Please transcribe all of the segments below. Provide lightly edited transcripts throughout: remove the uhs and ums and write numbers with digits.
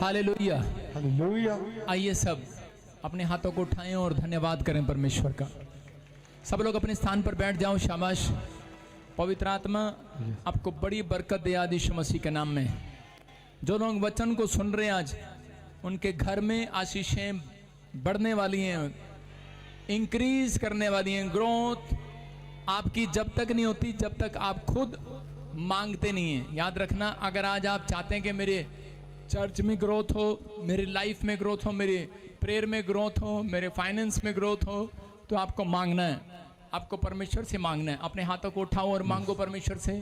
Hallelujah hallelujah. आइए सब अपने हाथों को उठाएं और धन्यवाद करें परमेश्वर का। सब लोग अपने स्थान पर बैठ जाओ। शाबाश। पवित्र आत्मा आपको बड़ी बरकत दे आज यीशु मसीह के नाम में। जो लोग वचन को सुन रहे हैं आज, उनके घर में आशीषें बढ़ने वाली हैं, इंक्रीज करने वाली हैं। ग्रोथ आपकी जब तक नहीं होती जब तक आप खुद मांगते नहीं हैं। याद रखना, अगर आज आप चाहते हैं कि मेरे चर्च में ग्रोथ हो, मेरी लाइफ में ग्रोथ हो, मेरे प्रेयर में ग्रोथ हो, मेरे फाइनेंस में ग्रोथ हो, तो आपको मांगना है, आपको परमेश्वर से मांगना है। अपने हाथों को उठाओ और मांगो परमेश्वर से।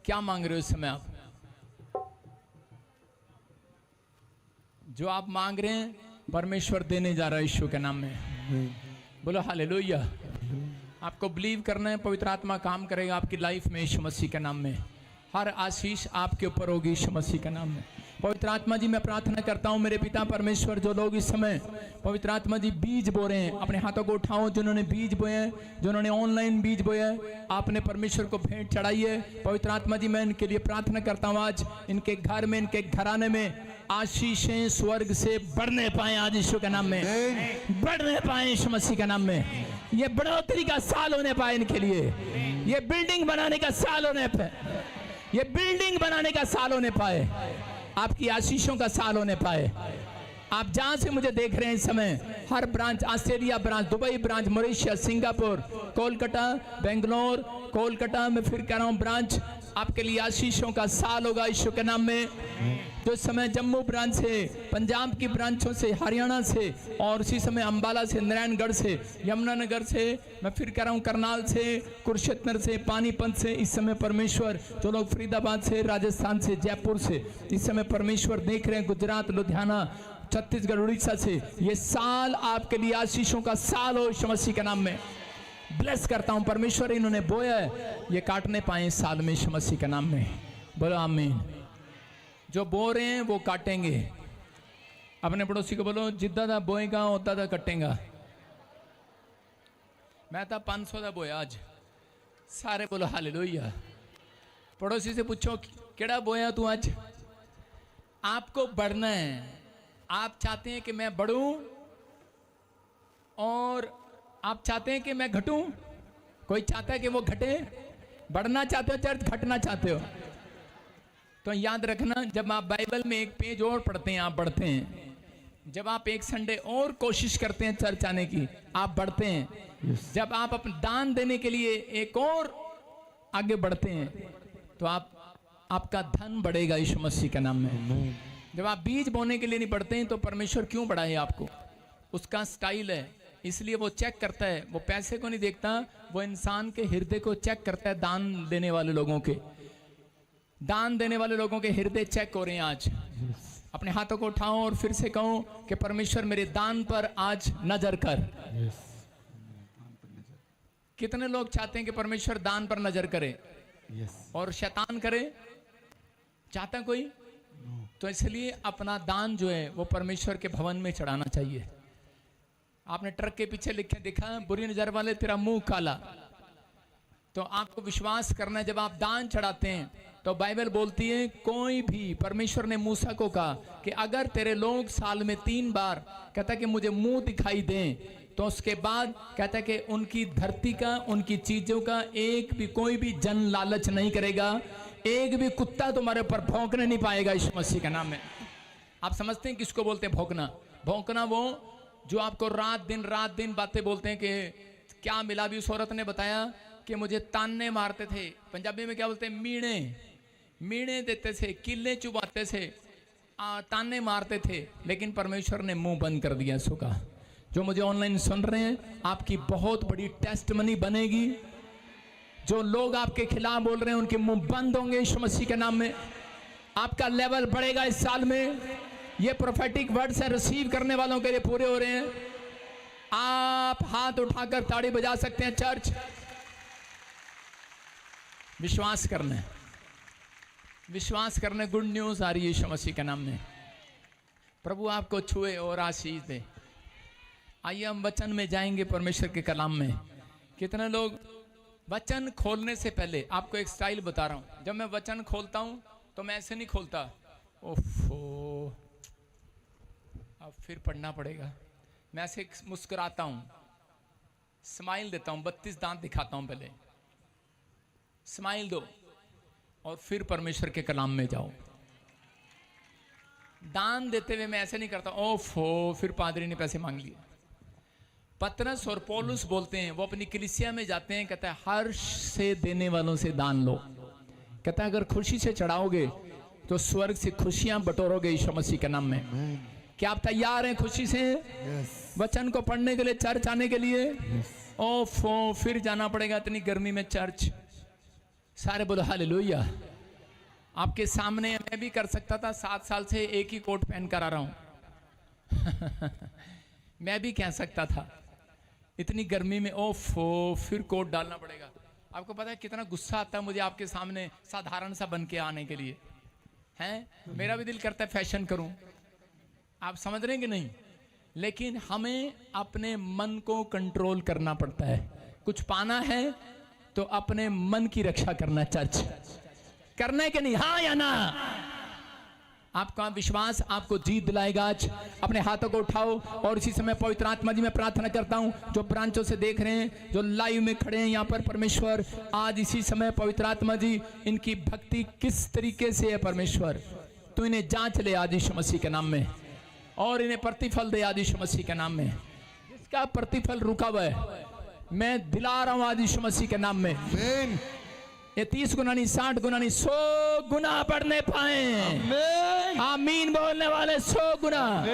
क्या मांग रहे हो इस समय आप? जो आप मांग रहे हैं परमेश्वर देने जा रहा है यीशु के नाम में। बोलो हालेलुया। आपको बिलीव करना है, पवित्र आत्मा काम करेगा आपकी लाइफ में यीशु मसीह के नाम में। हर आशीष आपके ऊपर होगी यीशु मसीह के नाम में। पवित्र आत्मा जी, मैं प्रार्थना करता हूँ मेरे पिता परमेश्वर, जो लोग इस समय पवित्र आत्मा जी बीज बो रहे हैं, अपने हाथों को उठाओ। जिन्होंने बीज बोए हैं, जिन्होंने ऑनलाइन बीज बोए हैं, आपने परमेश्वर को भेंट चढ़ाई है। पवित्र आत्मा जी, मैं इनके लिए प्रार्थना करता हूँ आज इनके घर में, इनके घराने में आशीषें स्वर्ग से बढ़ने पाए आज यीशु के नाम में, बढ़ने पाए यीशु मसीह के नाम में। ये बढ़ोतरी का साल होने पाए इनके लिए, ये बिल्डिंग बनाने का साल होने पाए, ये बिल्डिंग बनाने का साल होने पाए, आपकी आशीषों का साल होने पाए। आप जहां से मुझे देख रहे हैं इस समय, हर branch, Australia branch, Dubai branch, Mauritius, Singapore, Kolkata, Bangalore, Kolkata में फिर कह रहा हूं ब्रांच, आपके लिए आशीषों का साल होगा यीशु के नाम में। जो इस समय जम्मू ब्रांच से, पंजाब की ब्रांचों से, हरियाणा से, और उसी समय अंबाला से, नारायणगढ़ से, यमुनानगर से, मैं फिर कह रहा हूँ करनाल से, कुरुक्षेत्र से, पानीपत से, इस समय परमेश्वर, जो लोग फरीदाबाद से, राजस्थान से, जयपुर से इस समय परमेश्वर देख रहे हैं, गुजरात, लुधियाना, छत्तीसगढ़, उड़ीसा से, ये साल आपके लिए आशीषों का साल हो यीशु मसीह के नाम में। ब्लेस करता हूं परमेश्वर, इन्होंने बोया है ये काटने पाए इस साल में यीशु मसीह के नाम में। बोलो आमीन। जो बो रहे हैं वो काटेंगे। अपने पड़ोसी को बोलो, जिद्दा दा बोएगा उदा दा कटेगा। मैं था 500 दा बोया आज। सारे बोलो हालेलुया। पड़ोसी से पूछो, केड़ा बोया तू आज? आपको बढ़ना है। आप चाहते हैं कि मैं बढ़ूं और आप चाहते हैं कि मैं घटूं? कोई चाहता है कि वो घटे? बढ़ना चाहते हो चर्च, घटना चाहते हो? तो याद रखना, जब आप बाइबल में एक पेज और पढ़ते हैं आप बढ़ते हैं। जब आप एक संडे और कोशिश करते हैं चर्च आने की, आप बढ़ते हैं। जब आप अपने दान देने के लिए एक और आगे बढ़ते हैं तो आपका धन बढ़ेगा यीशु मसीह के नाम में। जब आप बीज बोने के लिए नहीं बढ़ते हैं तो परमेश्वर क्यों बढ़ाए आपको? उसका स्टाइल है, इसलिए वो चेक करता है। वो पैसे को नहीं देखता, वो इंसान के हृदय को चेक करता है। दान देने वाले लोगों के, दान देने वाले लोगों के हृदय चेक हो रहे हैं आज। अपने हाथों को उठाओ और फिर से कहो कि परमेश्वर मेरे दान पर आज नजर कर। कितने लोग चाहते हैं कि परमेश्वर दान पर नजर करे और शैतान करे? चाहता कोई? तो इसलिए अपना दान जो है वो परमेश्वर के भवन में चढ़ाना चाहिए। आपने ट्रक के पीछे लिखे देखा, बुरी नजर वाले तेरा मुंह काला। तो आपको विश्वास करना है, जब आप दान चढ़ाते हैं तो बाइबल बोलती है, कोई भी, परमेश्वर ने मूसा को कहा कि अगर तेरे लोग साल में 3 बार कहता है कि मुझे मुंह दिखाई दें, तो उसके बाद कहता है कि उनकी धरती का, उनकी चीजों का एक भी, कोई भी जन लालच नहीं करेगा, एक भी कुत्ता तुम्हारे ऊपर भौंकने नहीं पाएगा यीशु मसीह के नाम में। आप समझते हैं किसको बोलते हैं भौंकना? भौंकना वो जो आपको रात दिन बातें बोलते हैं कि क्या मिला। भी उस औरत ने बताया कि मुझे ताने मारते थे, पंजाबी में क्या बोलते हैं, मीणे देते थे, किले चुबाते थे, ताने मारते थे, लेकिन परमेश्वर ने मुंह बंद कर दिया सुखा। जो मुझे ऑनलाइन सुन रहे हैं, आपकी बहुत बड़ी टेस्टमनी बनेगी। जो लोग आपके खिलाफ बोल रहे हैं उनके मुंह बंद होंगे यीशु मसीह के नाम में। आपका लेवल बढ़ेगा इस साल में। ये प्रोफेटिक वर्ड्स हैं, रिसीव करने वालों के लिए पूरे हो रहे हैं। आप हाथ उठाकर ताड़ी बजा सकते हैं। चर्च, विश्वास करना है, विश्वास करना। गुड न्यूज आ रही है यीशु मसीह के नाम में। प्रभु आपको छुए और आशीष दे। आइए हम वचन में जाएंगे, परमेश्वर के कलाम में। कितने लोग वचन खोलने से पहले, आपको एक स्टाइल बता रहा हूं, जब मैं वचन खोलता हूं तो मैं ऐसे नहीं खोलता, ओफो अब फिर पढ़ना पड़ेगा। मैं ऐसे मुस्कुराता हूं, स्माइल देता हूं, 32 दांत दिखाता हूं, पहले स्माइल दो और फिर परमेश्वर के कलाम में जाओ। दान देते हुए मैं ऐसे नहीं करता ओफो फिर पादरी ने पैसे मांग लिए। पतरस और पौलुस बोलते हैं, वो अपनी कलीसिया में जाते हैं, कहता है हर्ष से देने वालों से दान लो। कहता है अगर खुशी से चढ़ाओगे तो स्वर्ग से खुशियां बटोरोगे यीशु मसीह के नाम में। क्या आप तैयार हैं खुशी से वचन को पढ़ने के लिए, चर्च आने के लिए? ओफो फिर जाना पड़ेगा इतनी गर्मी में चर्च। सारे बोलो हालेलुया। आपके सामने मैं भी कर सकता था, 7 साल से एक ही कोट पहन कर आ रहा हूं मैं भी कह सकता था इतनी गर्मी में ओफो फिर कोट डालना पड़ेगा। आपको पता है कितना गुस्सा आता है मुझे आपके सामने साधारण सा बन के आने के लिए, हैं? मेरा भी दिल करता है फैशन करूं, आप समझ रहे हैं कि नहीं? लेकिन हमें अपने मन को कंट्रोल करना पड़ता है। कुछ पाना है तो अपने मन की रक्षा करना, चर्च करना है कि नहीं? हाँ या ना? आपका विश्वास आपको जीत दिलाएगा। आज अपने हाथों को उठाओ और इसी समय पवित्र आत्मा जी मैं प्रार्थना करता हूं, जो ब्रांचों से देख रहे हैं, जो लाइव में खड़े हैं यहाँ पर, परमेश्वर आज इसी समय पवित्र आत्मा जी इनकी भक्ति किस तरीके से है परमेश्वर, तो इन्हें जांच ले आज यीशु मसीह के नाम में, और इन्हें प्रतिफल दे आज यीशु मसीह के नाम में। जिसका प्रतिफल रुका हुआ है मैं दिला रहा हूं आज यीशु मसीह के नाम में। ये 30 गुना नहीं, 60 गुना नहीं, 100 गुना बढ़ने पाए। आमीन बोलने वाले 100 गुना।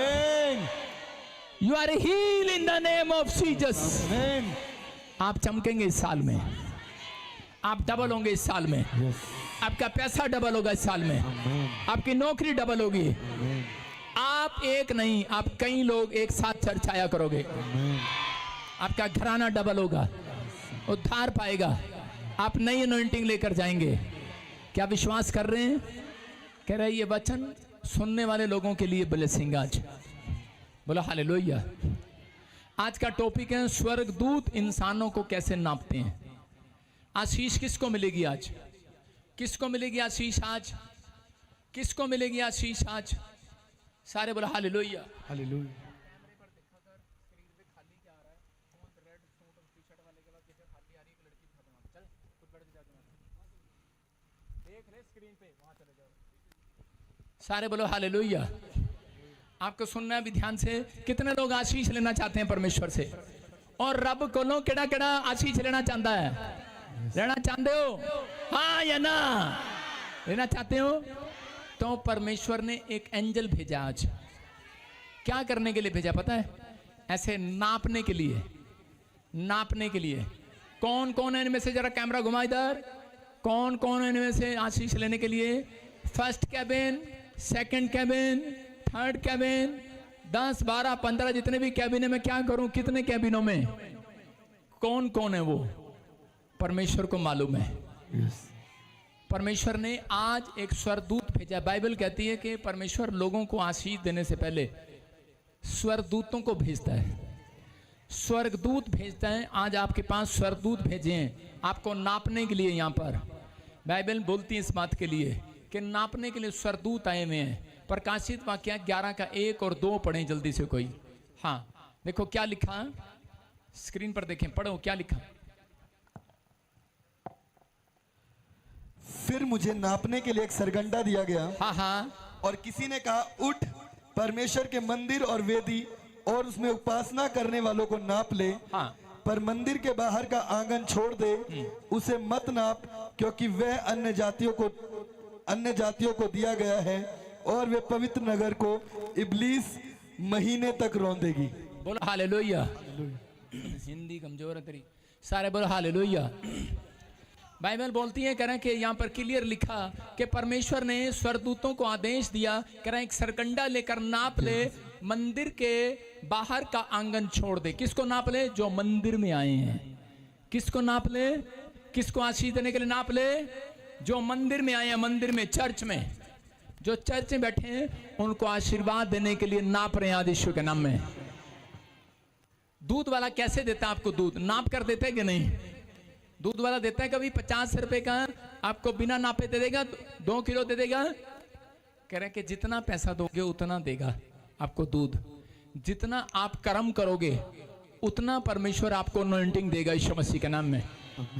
You are heal in the name of Jesus. आप चमकेंगे इस साल में, आप डबल होंगे इस साल में, आपका पैसा डबल होगा इस साल में, आपकी नौकरी डबल होगी। आप एक नहीं, आप कई लोग एक साथ चर्च आया करोगे, आपका घराना डबल होगा, उद्धार पाएगा, आप नई अनॉइंटिंग लेकर जाएंगे। क्या विश्वास कर रहे हैं? कह रहे ये वचन सुनने वाले लोगों के लिए ब्लेसिंग आज। बोला हालेलुया। आज का टॉपिक है स्वर्गदूत इंसानों को कैसे नापते हैं। आशीष किसको मिलेगी आज? किसको मिलेगी आशीष आज? किसको मिलेगी आशीष आज? सारे बोला हालेलुया। हालेलुया। सारे बोलो हालेलुया। आपको सुनना है भी ध्यान से। कितने लोग आशीष लेना चाहते हैं परमेश्वर से? और रब कोलों केड़ा केड़ा आशीष लेना चाहता है? लेना चाहते हो? हाँ या ना? लेना चाहते हो? तो परमेश्वर ने एक एंजल भेजा आज। क्या करने के लिए भेजा पता है? ऐसे नापने के लिए, नापने के लिए। कौन कौन है इनमें से? जरा कैमरा घुमा इधर। कौन कौन है इनमें से आशीष लेने के लिए? First cabin, second cabin, third cabin, 10, 12, 15 जितने भी कैबिन है, मैं क्या करूं? कितने कैबिनों में कौन कौन है वो परमेश्वर को मालूम है। परमेश्वर ने आज एक स्वर्गदूत भेजा। बाइबल कहती है कि परमेश्वर लोगों को आशीष देने से पहले स्वर्गदूतों को भेजता है, स्वर्गदूत भेजता है। आज आपके पास स्वर्गदूत भेजे हैं आपको नापने के लिए। यहाँ पर बाइबल बोलती है इस बात के लिए कि नापने के लिए स्वर्गदूत आए हुए हैं। प्रकाशित वाक्य 11 का 1 और 2 पढ़ें जल्दी से कोई। हाँ देखो क्या लिखा, स्क्रीन पर देखें, पढ़ो क्या लिखा। फिर मुझे नापने के लिए एक सरगंडा दिया गया। हाँ हाँ। और किसी ने कहा उठ, परमेश्वर के मंदिर और वेदी और उसमें उपासना करने वालों को नाप ले। हाँ। पर मंदिर के बाहर का आंगन छोड़ दे, उसे मत नाप, क्योंकि वह अन्य जातियों को दिया गया है और वे पवित्र नगर को इब्लीस महीने तक रौंदेगी। बोलो हालेलुया। हिंदी कमजोर है तेरी। सारे बोलो हालेलुया। बाइबल बोलती है, कह रहे हैं कि यहाँ पर क्लियर लिखा कि परमेश्वर ने स्वर्गदूतों को आदेश दिया, कह रहे हैं एक सरकंडा लेकर नाप ले, मंदिर के बाहर का आंगन छोड़ दे। किसको नाप ले? जो मंदिर में आए हैं। किसको नाप ले? किसको आशीष देने के लिए नाप ले? जो मंदिर में आए हैं, मंदिर में, चर्च में, जो चर्च में बैठे हैं उनको आशीर्वाद देने के लिए नाप रहे हैं आज यीशु के नाम में। दूध वाला कैसे देता है आपको? दूध नाप कर देता है कि नहीं? दूध वाला देता है कभी 50 रुपए का आपको बिना नापे दे देगा? 2 किलो दे देगा? कह रहे कि जितना पैसा दोगे उतना देगा आपको दूध। जितना आप कर्म करोगे उतना परमेश्वर आपको अनॉइंटिंग देगा यीशु मसीह के नाम में,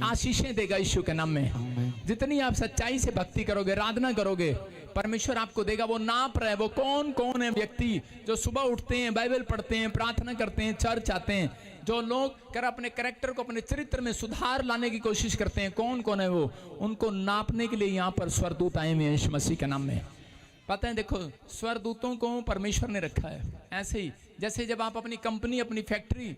आशीषें देगा यीशु के नाम में। जितनी आप सच्चाई से भक्ति करोगे, आराधना करोगे, परमेश्वर आपको देगा। वो नाप रहे, वो कौन कौन है व्यक्ति जो सुबह उठते हैं, बाइबल पढ़ते हैं, प्रार्थना करते हैं, चर्च आते हैं, जो लोग कर अपने कैरेक्टर को, अपने चरित्र में सुधार लाने की कोशिश करते हैं, कौन कौन है वो? उनको नापने के लिए यहाँ पर स्वर्गदूत आए हुए हैं यीशु मसीह के नाम में। पता है, देखो स्वर्गदूतों को परमेश्वर ने रखा है ऐसे ही जैसे जब आप अपनी कंपनी, अपनी फैक्ट्री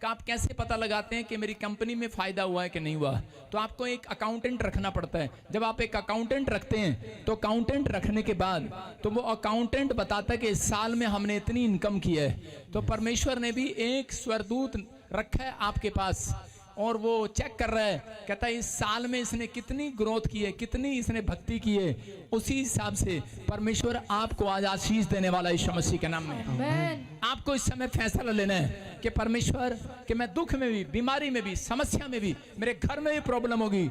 का आप कैसे पता लगाते हैं कि मेरी कंपनी में फायदा हुआ है कि नहीं हुआ, तो आपको एक अकाउंटेंट रखना पड़ता है। जब आप एक अकाउंटेंट रखते हैं तो अकाउंटेंट रखने के बाद तो वो अकाउंटेंट बताता है कि इस साल में हमने इतनी इनकम की है। तो परमेश्वर ने भी एक स्वर्गदूत रखा है आपके पास और वो चेक कर रहा है, कहता है इस साल में इसने कितनी ग्रोथ की है, कितनी इसने भक्ति की है। उसी हिसाब से परमेश्वर आपको आज आशीष देने वाला है यीशु मसीह के नाम में। आपको इस समय फैसला लेना है कि परमेश्वर कि मैं दुख में भी, बीमारी में भी, समस्या में भी, मेरे घर में भी प्रॉब्लम होगी,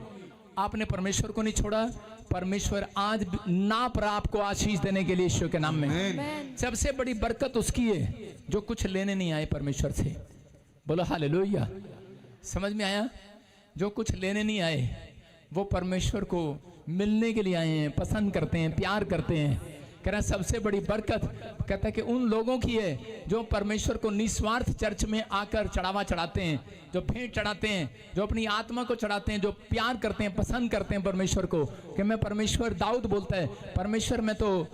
आपने परमेश्वर को नहीं छोड़ा। परमेश्वर आज नाप रहा आपको आशीष देने के लिए यीशु के नाम में। सबसे बड़ी बरकत उसकी है जो कुछ लेने नहीं आए परमेश्वर से। बोलो हालेलुया। समझ में आया? जो कुछ लेने नहीं आए वो परमेश्वर को मिलने के लिए आए हैं, पसंद करते हैं, प्यार करते हैं। कह रहा सबसे बड़ी बरकत कहता है कि उन लोगों की है जो परमेश्वर को निस्वार्थ चर्च में आकर चढ़ावा चढ़ाते हैं, जो भेंट चढ़ाते हैं, जो अपनी आत्मा को चढ़ाते हैं, जो प्यार करते हैं, पसंद करते हैं परमेश्वर को। कि मैं परमेश्वर, दाऊद बोलता है, परमेश्वर मैं तो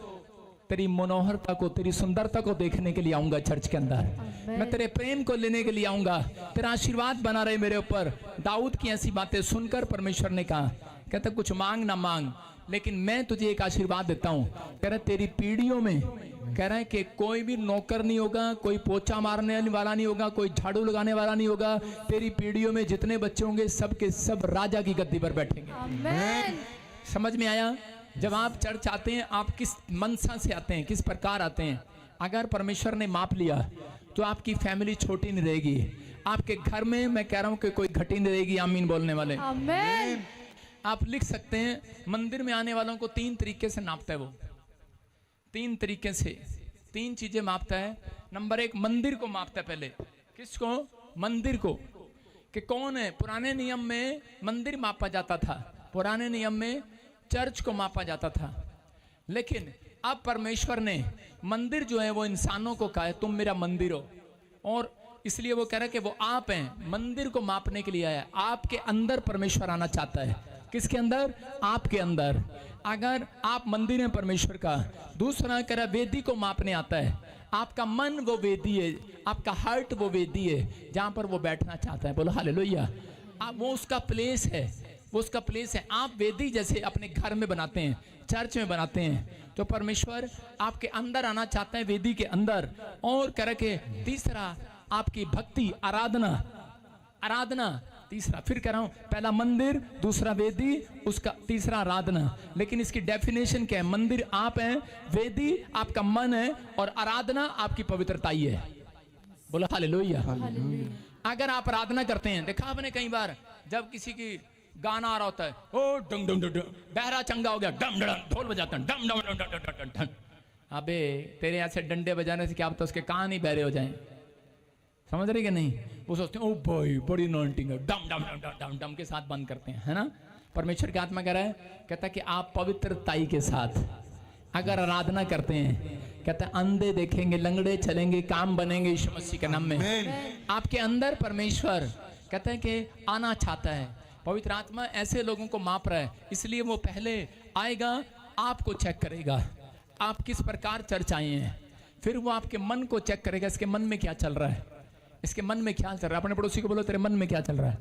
तेरी मनोहरता को, तेरी सुंदरता को देखने के लिए आऊंगा चर्च के अंदर, मैं तेरे प्रेम को लेने के लिए आऊंगा, तेरा आशीर्वाद बना रहे मेरे ऊपर। दाऊद की ऐसी बातें सुनकर परमेश्वर ने कहा, कहता कुछ मांग ना मांग, लेकिन मैं तुझे एक आशीर्वाद देता हूं। कह रहा तेरी पीढ़ियों में, कह रहा है कि कोई भी नौकर नहीं होगा, कोई पोछा मारने वाला नहीं होगा, कोई झाड़ू लगाने वाला नहीं होगा। तेरी पीढ़ियों में जितने बच्चे होंगे सब के सब राजा की गद्दी पर बैठेंगे। समझ में आया? जब आप चर्च आते हैं, आप किस मनसा से आते हैं, किस प्रकार आते हैं? अगर परमेश्वर ने माप लिया तो आपकी फैमिली छोटी नहीं रहेगी, आपके घर में मैं कह रहा हूं कि कोई घटी नहीं रहेगी। आमीन बोलने वाले। आमीन। आप लिख सकते हैं, मंदिर में आने वालों को 3 तरीके से नापता है वो, 3 तरीके से 3 चीजें मापता है। नंबर 1 मंदिर को मापता है। पहले किसको? मंदिर को, कि कौन है। पुराने नियम में मंदिर मापा जाता था, पुराने नियम में चर्च को मापा जाता था, लेकिन अब परमेश्वर ने मंदिर जो है वो इंसानों को कहा है तुम मेरा मंदिर हो, और इसलिए वो कह रहा है कि वो आप हैं। मंदिर को मापने के लिए आया। आपके अंदर परमेश्वर आना चाहता है। किसके अंदर? आपके अंदर। अगर आप मंदिर हैं परमेश्वर का। दूसरा कह रहा वेदी को मापने आता है। आपका मन वो वेदी है, आपका हार्ट वो वेदी है जहां पर वो बैठना चाहता है। बोलो हालेलुया। वो उसका प्लेस है, वो उसका प्लेस है। आप वेदी जैसे अपने घर में बनाते हैं, चर्च में बनाते हैं, तो परमेश्वर आपके अंदर आना चाहता है, वेदी के अंदर। और करके तीसरा आपकी भक्ति, आराधना, आराधना तीसरा। फिर कह रहा हूं, पहला मंदिर, दूसरा वेदी, उसका तीसरा आराधना। लेकिन इसकी डेफिनेशन क्या है? मंदिर आप हैं, वेदी आपका मन है, और आराधना आपकी पवित्रता ही है। बोलो हालेलुया। अगर आप आराधना करते हैं, देखा आपने कई बार जब किसी की गाना आ रहा होता है, ओ डंग डंग डंग, बहरा चंगा हो गया, डम डम, ढोल बजाते हैं, डम डम डम डम डम। अबे तेरे ऐसे डंडे बजाने से क्या पता उसके कान ही बहरे हो जाएं। समझ रही कि नहीं? वो सोचते हैं ओ भाई बड़ी अनॉइंटिंग है, डम डम डम डम डम के साथ बंद करते हैं, है ना? परमेश्वर की आत्मा कह रहा है, कहता है कि आप पवित्रताई के साथ अगर आराधना करते हैं, कहता है अंधे देखेंगे, लंगड़े चलेंगे, काम बनेंगे यीशु मसीह के नाम में। आपके अंदर परमेश्वर कहता है कि आना चाहता है। पवित्र आत्मा ऐसे लोगों को माप रहा है, इसलिए वो पहले आएगा, आपको चेक करेगा आप किस प्रकार चर्च आए हैं। फिर वो आपके मन को चेक करेगा, इसके मन में क्या चल रहा है, इसके मन में क्या चल रहा है। अपने पड़ोसी को बोलो तेरे मन में क्या चल रहा है।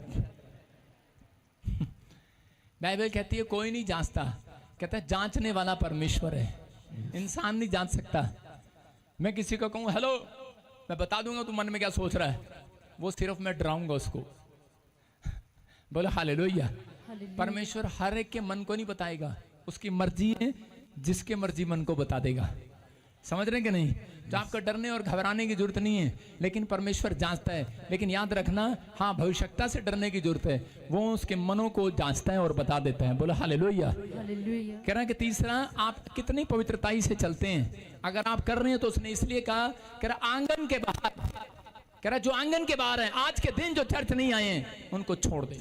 बाइबल कहती है कोई नहीं जांचता, कहता है जांचने वाला परमेश्वर है, इंसान नहीं जांच सकता। मैं किसी को कहूँ हेलो, मैं बता दूंगा तू मन में क्या सोच रहा है, वो सिर्फ मैं डराऊंगा उसको। बोलो हालेलुया। परमेश्वर हर एक के मन को नहीं बताएगा, उसकी मर्जी है, जिसके मर्जी मन को बता देगा। समझ रहे हैं कि नहीं? तो आपको डरने और घबराने की जरूरत नहीं है, लेकिन परमेश्वर जांचता है। लेकिन याद रखना, हाँ, भविष्यता से डरने की जरूरत है, वो उसके मनों को जांचता है और बता देता है। बोलो हालेलुया। हालेलुया। कह रहा है कि तीसरा, आप कितनी पवित्रताई से चलते हैं। अगर आप कर रहे हैं तो उसने इसलिए कहा, कह रहा आंगन के बाहर, कह रहा जो आंगन के बाहर है, आज के दिन जो चर्च नहीं आए हैं उनको छोड़ दें।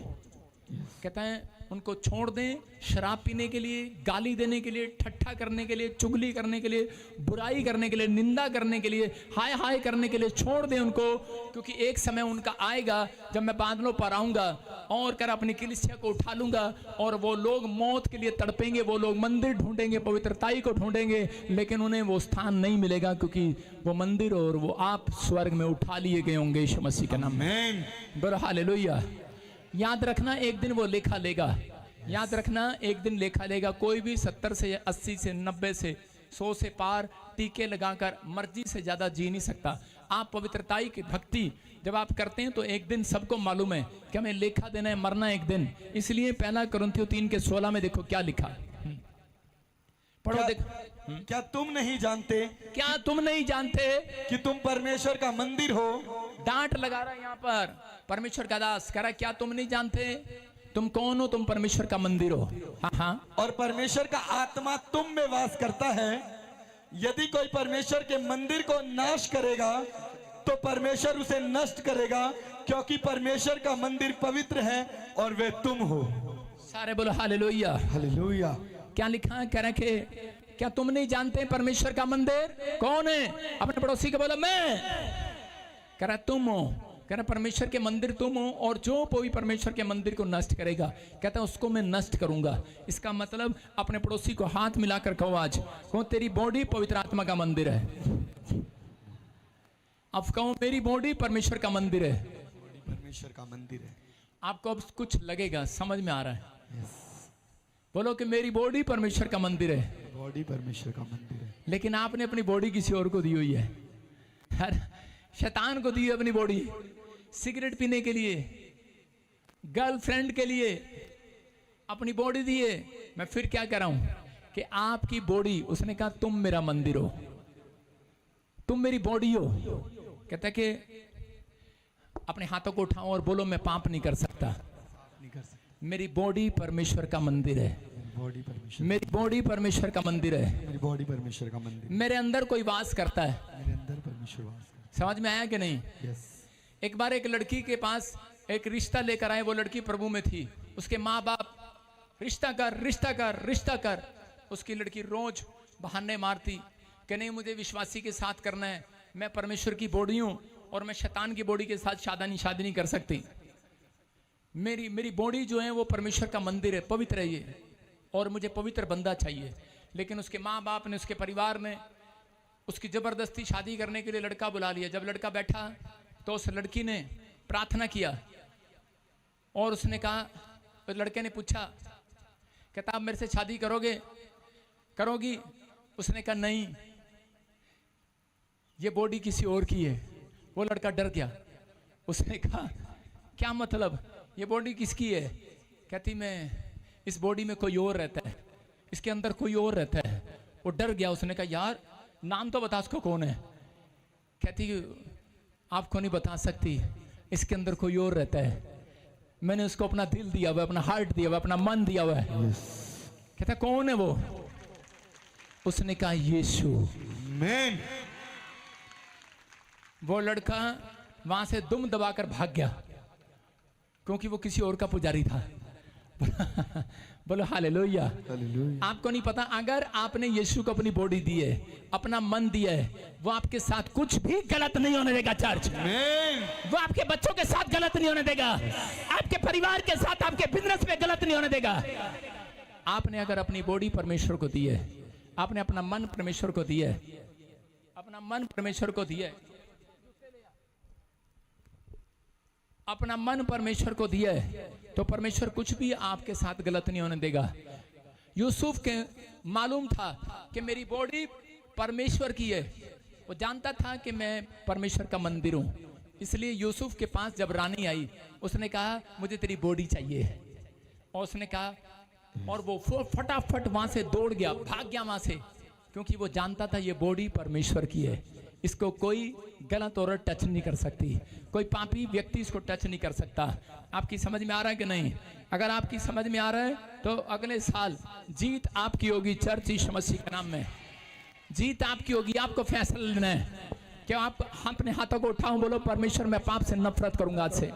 कहता है उनको छोड़ दें, शराब पीने के लिए, गाली देने के लिए, ठट्ठा करने के लिए, चुगली करने के लिए, बुराई करने के लिए, निंदा करने के लिए, हाय हाय करने के लिए छोड़ दें उनको। क्योंकि एक समय उनका आएगा जब मैं बादलों पर आऊंगा और कर अपनी कलीसिया को उठा लूंगा और वो लोग मौत के लिए तड़पेंगे, वो लोग मंदिर ढूंढेंगे, पवित्रताई को ढूंढेंगे, लेकिन उन्हें वो स्थान नहीं मिलेगा, क्योंकि वो मंदिर और वो आप स्वर्ग में उठा लिए गए होंगे यीशु मसीह के नाम में। बोलो हालेलुया। याद रखना, एक दिन वो लेखा लेगा। याद रखना, एक दिन लेखा लेगा। कोई भी 70 से 80 से 90 से 100 से पार टीके लगाकर मर्जी से ज्यादा जी नहीं सकता। आप पवित्रताई की भक्ति जब आप करते हैं तो एक दिन सबको मालूम है कि हमें लेखा देना है, मरना एक दिन। इसलिए 1 कुरिन्थियों 3:16 में देखो क्या लिखा, पढ़ो देखो। क्या तुम नहीं जानते, क्या तुम नहीं जानते कि तुम परमेश्वर का मंदिर हो। डांट लगा रहा है यहाँ पर परमेश्वर का दास, कह रहा क्या तुम नहीं जानते, तुम कौन हो, तुम परमेश्वर का मंदिर हो। हाँ हाँ, और परमेश्वर का आत्मा तुम में वास करता है। यदि कोई परमेश्वर के मंदिर को नाश करेगा तो परमेश्वर उसे नष्ट करेगा, क्योंकि परमेश्वर का मंदिर पवित्र है और वे तुम हो। सारे बोलो हालेलुया। हालेलुया। क्या लिखा है, कह रखे क्या तुम नहीं जानते परमेश्वर का मंदिर कौन है। अपने पड़ोसी को बोलो मैं, कह रहा तुम हो, कह रहा परमेश्वर के मंदिर तुम हो, और जो कोई परमेश्वर के मंदिर को नष्ट करेगा, कहता है उसको मैं नष्ट करूंगा। इसका मतलब अपने पड़ोसी को हाथ मिलाकर कहो, आज कहो तेरी बॉडी पवित्र आत्मा का मंदिर है। अब कहो मेरी बॉडी परमेश्वर का मंदिर है। परमेश्वर का मंदिर है। आपको अब कुछ लगेगा, समझ में आ रहा है। बोलो कि मेरी बॉडी परमेश्वर का मंदिर है। बॉडी परमेश्वर का मंदिर है। लेकिन आपने अपनी बॉडी किसी और को दी हुई है। हर शैतान को दी है अपनी बॉडी, सिगरेट पीने के लिए, गर्लफ्रेंड के लिए अपनी बॉडी दी है। मैं फिर क्या कह रहा हूं कि आपकी बॉडी, उसने कहा तुम मेरा मंदिर हो, तुम मेरी बॉडी हो। कहता है कि अपने हाथों को उठाओ और बोलो मैं पाप नहीं कर सकता। नहीं कर सकता। मेरी बॉडी परमेश्वर का मंदिर है। बॉडी परमेश्वर, मेरी बॉडी परमेश्वर का मंदिर है। मेरी बॉडी परमेश्वर का मंदिर। मेरे अंदर कोई वास करता है। मेरे अंदर परमेश्वर वास करता है। समझ में आया कि नहीं। यस। एक बार एक लड़की के पास एक रिश्ता लेकर आए, वो लड़की प्रभु में थी। उसके माँ बाप रिश्ता कर रिश्ता कर रिश्ता कर, उसकी लड़की रोज बहाने मारती कि नहीं मुझे विश्वासी के साथ करना है, मैं परमेश्वर की बॉडी हूँ और मैं शैतान की बॉडी के साथ शादी नहीं कर सकती। मेरी बॉडी जो है वो परमेश्वर का मंदिर है, पवित्र है ये, और मुझे पवित्र बंदा चाहिए। लेकिन उसके माँ बाप ने, उसके परिवार ने उसकी जबरदस्ती शादी करने के लिए लड़का बुला लिया। जब लड़का बैठा तो उस लड़की ने प्रार्थना किया और उसने कहा, उस लड़के ने पूछा, कहता आप मेरे से शादी करोगी? उसने कहा नहीं, ये बॉडी किसी और की है। वो लड़का डर गया। उसने कहा क्या मतलब, ये बॉडी किसकी है? कहती मैं, इस बॉडी में कोई और रहता है, इसके अंदर कोई और रहता है। वो डर गया। उसने कहा यार नाम तो बता उसको कौन है। कहती आपको नहीं बता सकती, इसके अंदर कोई और रहता है, मैंने उसको अपना दिल दिया हुआ है, अपना हार्ट दिया हुआ है, अपना मन दिया हुआ है। कहता कौन है वो? उसने कहा यीशु। मैन। वो लड़का वहां से दुम दबाकर भाग गया, क्योंकि वो किसी और का पुजारी था। बोलो हालेलुया। आपको नहीं पता, अगर आपने यीशु को अपनी बॉडी दी है, अपना मन दिया है, वो आपके साथ कुछ भी गलत नहीं होने देगा। चर्च वो आपके बच्चों के साथ गलत नहीं होने देगा, आपके परिवार के साथ, आपके बिजनेस में गलत नहीं होने देगा। आपने अगर अपनी बॉडी परमेश्वर को दी है, आपने अपना मन परमेश्वर को दिया है, अपना मन परमेश्वर को दिया है, अपना मन परमेश्वर को दिया है, तो परमेश्वर कुछ भी आपके साथ गलत नहीं होने देगा। यूसुफ के मालूम था कि मेरी बॉडी परमेश्वर की है। वो जानता था कि मैं परमेश्वर का मंदिर हूं। इसलिए यूसुफ के पास जब रानी आई, उसने कहा मुझे तेरी बॉडी चाहिए। और उसने कहा, और वो फटाफट वहां से दौड़ गया, भाग गया वहां से, क्योंकि वो जानता था ये बॉडी परमेश्वर की है। इसको कोई गलत औरत टच नहीं कर सकती, कोई पापी व्यक्ति इसको टच नहीं कर सकता। आपकी समझ में आ रहा है कि नहीं? अगर आपकी समझ में आ रहा है तो अगले साल जीत आपकी होगी। चर्च यीशु मसीह के नाम में जीत आपकी होगी। आपको फैसला लेना है कि आप अपने हाथों को उठाओ, बोलो परमेश्वर मैं पाप से नफरत करूंगा आज से।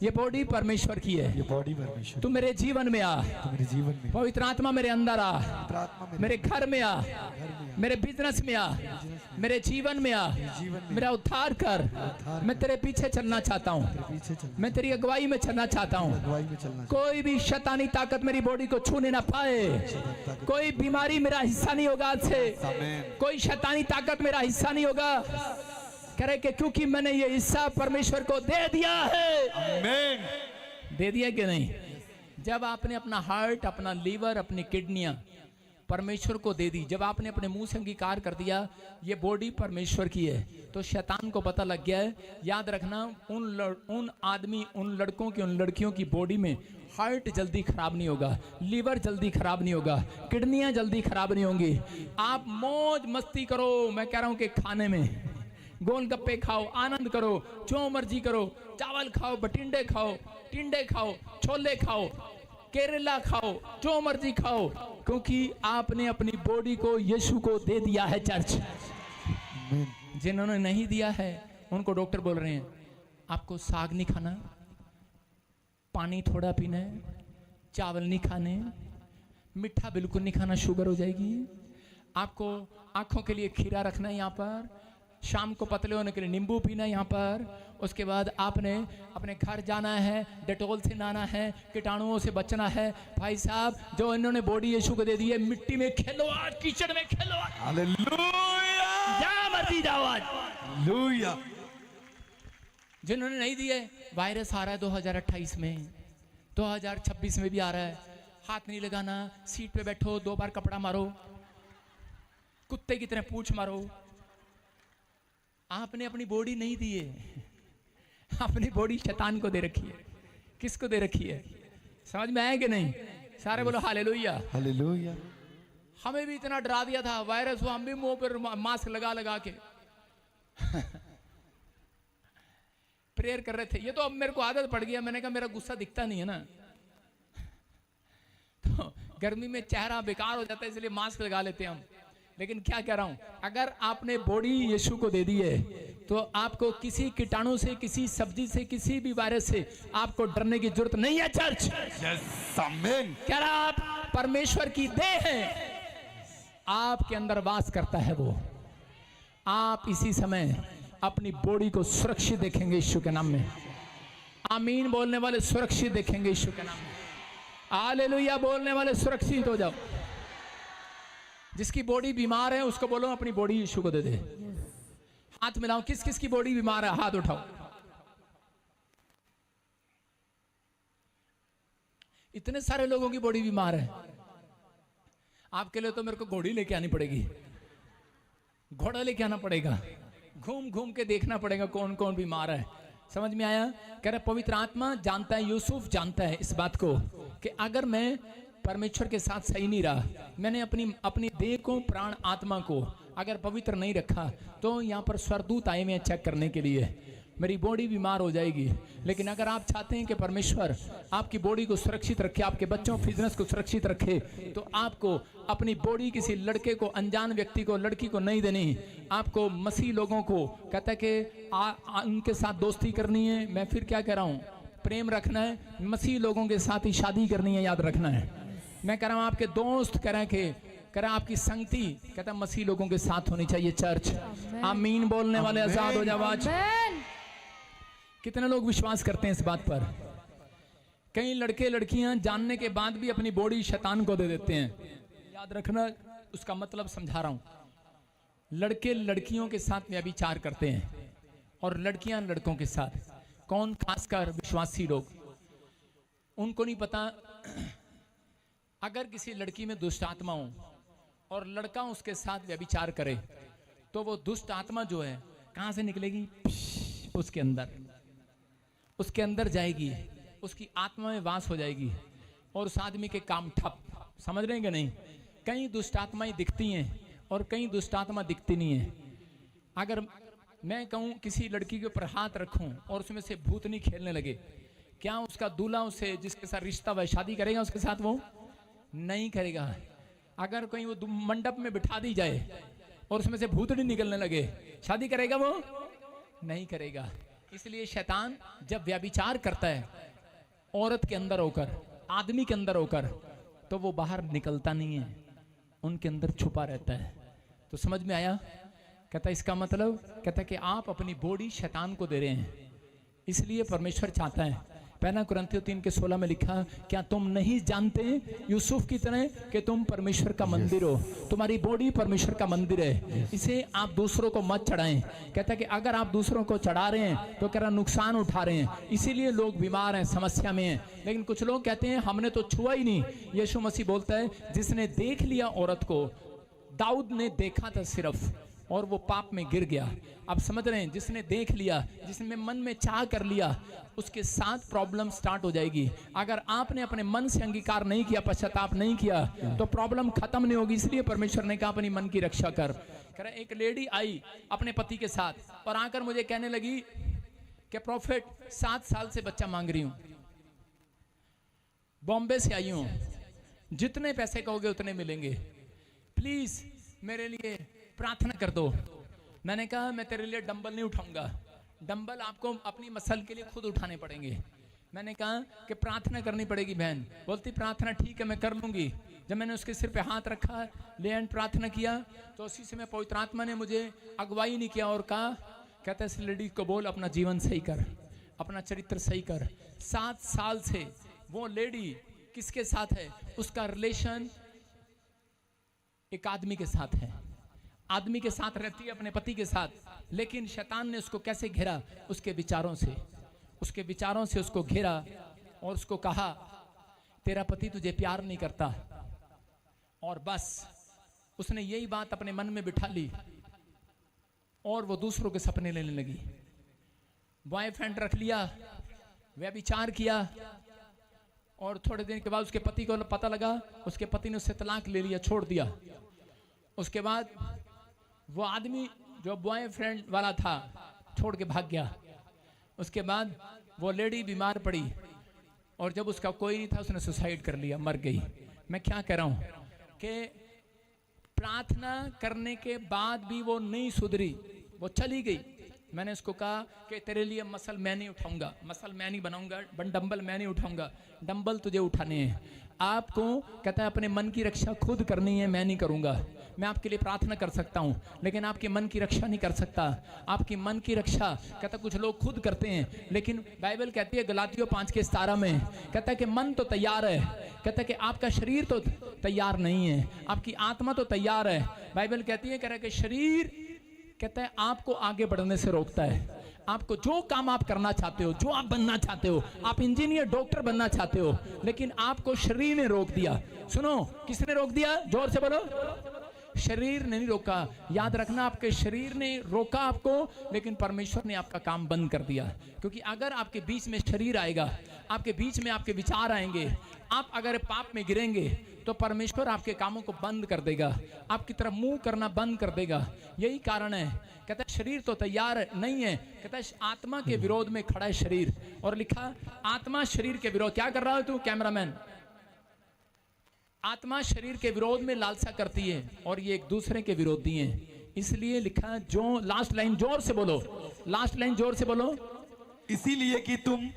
ये बॉडी परमेश्वर की है, ये बॉडी परमेश्वर, तू मेरे जीवन में आ, तू मेरे जीवन में, पवित्र आत्मा मेरे अंदर आ, पवित्र आत्मा मेरे घर में आ, मेरे बिजनेस में आ, मेरे जीवन में आ, मेरा उद्धार कर। मैं तेरे पीछे चलना चाहता हूँ, पीछे चल, मैं तेरी अगुवाई में चलना चाहता हूँ। अगुवाई में चलना, कोई भी शैतानी ताकत मेरी बॉडी को छूने ना पाए, कोई बीमारी मेरा हिस्सा नहीं होगा आज से, आमीन। कोई शैतानी ताकत मेरा हिस्सा नहीं होगा। कह रहे कि क्योंकि मैंने ये हिस्सा परमेश्वर को दे दिया है। आमीन। दे दिया कि नहीं? जब आपने अपना हार्ट, अपना लीवर, अपनी किडनियां परमेश्वर को दे दी, जब आपने अपने मुंह से अंगीकार कर दिया ये बॉडी परमेश्वर की है, तो शैतान को पता लग गया है। याद रखना, उन आदमी, उन लड़कों की, उन लड़कियों की बॉडी में हार्ट जल्दी खराब नहीं होगा, लीवर जल्दी खराब नहीं होगा, किडनियां जल्दी खराब नहीं होंगी। आप मौज मस्ती करो, मैं कह रहा हूं कि खाने में गोलगप्पे खाओ, आनंद करो, जो मर्जी करो, चावल खाओ, बटिंडे खाओ, टिंडे खाओ, छोले खाओ, केरला खाओ, जो मर्जी खाओ, क्योंकि आपने अपनी बॉडी को यीशु को दे दिया है। चर्च जिन्होंने नहीं दिया है उनको डॉक्टर बोल रहे हैं आपको साग नहीं खाना, पानी थोड़ा पीना है, चावल नहीं खाने, मीठा बिल्कुल नहीं खाना, शुगर हो जाएगी। आपको आंखों के लिए खीरा रखना है यहाँ पर, शाम को पतले होने के लिए नींबू पीना है यहाँ पर। उसके बाद आपने अपने घर जाना है, डेटोल से नहाना है, कीटाणुओं से बचना है। भाई साहब, जो इन्होंने बॉडी यीशु को दे दी है, मिट्टी में खेलो आज, कीचड़ में खेलो आज, हालेलुया, जहाँ मर्जी जाओ आज। हालेलुया। जिन्होंने नहीं दिए, वायरस आ रहा है 2028 में, 2026 में भी आ रहा है। हाथ नहीं लगाना, सीट पे बैठो, 2 बार कपड़ा मारो, कुत्ते की तरह पूंछ मारो। आपने अपनी बॉडी नहीं दी है, अपनी बॉडी शैतान को दे रखी है। किसको दे रखी है? समझ में आया कि नहीं? सारे बोलो हालेलुया, हालेलुया। हमें भी इतना डरा दिया था वायरस हुआ, हम भी मुंह पर मास्क लगा लगा के प्रेयर कर रहे थे। ये तो अब मेरे को आदत पड़ गया, मैंने कहा मेरा गुस्सा दिखता नहीं है ना, तो गर्मी में चेहरा बेकार हो जाता है, इसलिए मास्क लगा लेते हैं हम। लेकिन क्या कह रहा हूं, अगर आपने बॉडी यीशु को दे दी है तो आपको किसी कीटाणु से, किसी सब्जी से, किसी भी वायरस से आपको डरने की जरूरत नहीं है। चर्च आमीन। कह रहा आप परमेश्वर की देह है, आपके अंदर वास करता है वो। आप इसी समय अपनी बॉडी को सुरक्षित देखेंगे यीशु के नाम में। आमीन बोलने वाले सुरक्षित देखेंगे यीशु के नाम में। हालेलुया बोलने वाले सुरक्षित हो जाओ। जिसकी बॉडी बीमार है उसको बोलो अपनी बॉडी यीशु को दे दे। हाथ मिलाओ, किस किस की बॉडी बीमार है, हाथ उठाओ। इतने सारे लोगों की बॉडी बीमार है। आपके लिए तो मेरे को घोड़ी लेके आनी पड़ेगी, घोड़ा लेके आना पड़ेगा, घूम घूम के देखना पड़ेगा कौन कौन बीमार है। समझ में आया? कह रहे पवित्र आत्मा जानता है, यूसुफ जानता है इस बात को कि अगर मैं परमेश्वर के साथ सही नहीं रहा, मैंने अपनी देह को, प्राण आत्मा को अगर पवित्र नहीं रखा, तो यहाँ पर स्वर्गदूत आए हुए हैं चेक करने के लिए, मेरी बॉडी बीमार हो जाएगी। लेकिन अगर आप चाहते हैं कि परमेश्वर आपकी बॉडी को सुरक्षित रखे, आपके बच्चों बिजनेस को सुरक्षित रखे, तो आपको अपनी बॉडी किसी लड़के को, अनजान व्यक्ति को, लड़की को नहीं देनी। आपको मसीह लोगों को कहता है कि उनके साथ दोस्ती करनी है। मैं फिर क्या कह रहा हूँ, प्रेम रखना है, मसीह लोगों के साथ ही शादी करनी है, याद रखना है। मैं कह रहा हूँ आपके दोस्त कह रहा आपकी संगति कहता मसीह लोगों के साथ होनी चाहिए। चर्च आमीन बोलने वाले आजाद हो जाओ आज। कितने लोग विश्वास करते हैं इस बात पर? कई लड़के लड़कियां जानने के बाद भी अपनी बॉडी शैतान को दे देते हैं। याद रखना, उसका मतलब समझा रहा हूं। लड़के लड़कियों के साथ व्यभिचार करते हैं और लड़कियां लड़कों के साथ। कौन? खासकर विश्वासी लोग। उनको नहीं पता अगर किसी लड़की में दुष्ट आत्मा हो और लड़का उसके साथ व्यभिचार करे तो वो दुष्ट आत्मा जो है कहां से निकलेगी? उसके अंदर जाएगी, उसकी आत्मा में वास हो जाएगी और उस आदमी के काम ठप। समझ रहे हैं कि नहीं? कई दुष्ट आत्माएं दिखती हैं और कई दुष्ट आत्मा दिखती नहीं है। अगर मैं कहूं किसी लड़की के ऊपर हाथ रखूं और उसमें से भूतनी खेलने लगे, क्या उसका दूल्हा उसे जिसके साथ रिश्ता वह शादी करेगा उसके साथ? वो नहीं करेगा। अगर कहीं वो मंडप में बिठा दी जाए और उसमें से भूतनी निकलने लगे, शादी करेगा? वो नहीं करेगा। इसलिए शैतान जब व्यभिचार करता है औरत के अंदर होकर, आदमी के अंदर होकर, तो वो बाहर निकलता नहीं है, उनके अंदर छुपा रहता है। तो समझ में आया? कहता इसका मतलब, कहता कि आप अपनी बॉडी शैतान को दे रहे हैं। इसलिए परमेश्वर चाहता है, पहला कुरिन्थियों 3:16 में लिखा, क्या तुम नहीं जानते यूसुफ की तरह कि तुम परमेश्वर का मंदिर हो? तुम्हारी बॉडी परमेश्वर का मंदिर है, इसे आप दूसरों को मत चढ़ाएं। कहता कि अगर आप दूसरों को चढ़ा रहे हैं तो कह रहा नुकसान उठा रहे हैं, इसीलिए लोग बीमार हैं, समस्या में हैं। लेकिन कुछ लोग कहते हैं हमने तो छुआ ही नहीं। यीशु मसीह बोलता है जिसने देख लिया औरत को, दाऊद ने देखा था सिर्फ, और वो पाप में गिर गया। आप समझ रहे हैं? जिसने देख लिया, जिसने मन में चाह कर लिया, उसके साथ प्रॉब्लम स्टार्ट हो जाएगी। अगर आपने अपने मन से अंगीकार नहीं किया, पश्चाताप नहीं किया, तो प्रॉब्लम खत्म नहीं होगी। इसलिए परमेश्वर ने कहा अपनी मन की रक्षा कर। कह रहा एक लेडी आई अपने पति के साथ और आकर मुझे कहने लगी कि प्रॉफिट 7 साल से बच्चा मांग रही हूं, बॉम्बे से आई हूं, जितने पैसे कहोगे उतने मिलेंगे, प्लीज मेरे लिए प्रार्थना कर दो। मैंने कहा मैं तेरे लिए डंबल नहीं उठाऊंगा, डंबल आपको अपनी मसल के लिए खुद उठाने पड़ेंगे। मैंने कहा कि प्रार्थना करनी पड़ेगी बहन। बोलती प्रार्थना ठीक है मैं कर लूंगी। जब मैंने उसके सिर पे हाथ रखा, ले एंड प्रार्थना किया, तो उसी समय पवित्र आत्मा ने मुझे अगुवाई नहीं किया और कहा, कहता है इस लेडी को बोल अपना जीवन सही कर, अपना चरित्र सही कर। 7 साल से वो लेडी किसके साथ है? उसका रिलेशन एक आदमी के साथ है, आदमी के साथ रहती है, अपने पति के साथ। लेकिन शैतान ने उसको कैसे घेरा? उसके विचारों से, उसके विचारों से उसको घेरा और उसको कहा तेरा पति तुझे प्यार नहीं करता। और बस उसने यही बात अपने मन में बिठा ली और वो दूसरों के सपने लेने लगी। बॉयफ्रेंड रख लिया, व्यभिचार किया, और थोड़े दिन के बाद उसके पति को पता लगा, उसके पति ने उससे तलाक ले लिया, छोड़ दिया। उसके बाद वो आदमी जो बॉयफ्रेंड वाला था छोड़ के भाग गया। उसके बाद वो लेडी बीमार पड़ी और जब उसका कोई नहीं था उसने सुसाइड कर लिया, मर गई। मैं क्या कह रहा हूं कि प्रार्थना करने के बाद भी वो नहीं सुधरी, वो चली गई। मैंने उसको कहा कि तेरे लिए मसल मैं नहीं उठाऊंगा, मसल मैं नहीं बनाऊंगा, डंबल मैं नहीं उठाऊंगा, डंबल तुझे उठाने हैं। आपको कहता है अपने मन की रक्षा खुद करनी है, मैं नहीं करूंगा। मैं आपके लिए प्रार्थना कर सकता हूं लेकिन आपके मन की रक्षा नहीं कर सकता। आपकी मन की रक्षा कहता कुछ लोग खुद करते हैं, लेकिन बाइबल कहती है गलातियों 5:17 में, कहता है कि मन तो तैयार है, कहता है कि आपका शरीर तो तैयार नहीं है, आपकी आत्मा तो तैयार है। बाइबल कहती है कह रहा है कि शरीर कहता है आपको आगे बढ़ने से रोकता है। आपको जो काम आप करना चाहते हो, जो आप बनना चाहते हो, आप इंजीनियर डॉक्टर बनना चाहते हो, लेकिन आपको शरीर ने रोक दिया। सुनो, किसने रोक दिया? जोर से बोलो। शरीर ने नहीं रोका। याद रखना, आपके शरीर ने रोका आपको, लेकिन परमेश्वर ने आपका काम बंद कर दिया। क्योंकि अगर आपके बीच में शरीर आएगा, आपके बीच में आपके विचार आएंगे, आप अगर पाप में गिरेंगे तो परमेश्वर आपके कामों को बंद कर देगा, आपकी तरफ मुंह करना बंद कर देगा। यही कारण है, कहता है शरीर तो तैयार नहीं है, कहता है आत्मा के विरोध में खड़ा है शरीर। और लिखा आत्मा शरीर के विरोध। क्या कर रहा है तू कैमरामैन? आत्मा शरीर के विरोध में लालसा करती है और ये एक दूसरे के विरोधी हैं। इसलिए लिखा, जो लास्ट लाइन जोर से बोलो, लास्ट लाइन जोर से बोलो, इसीलिए कि तुम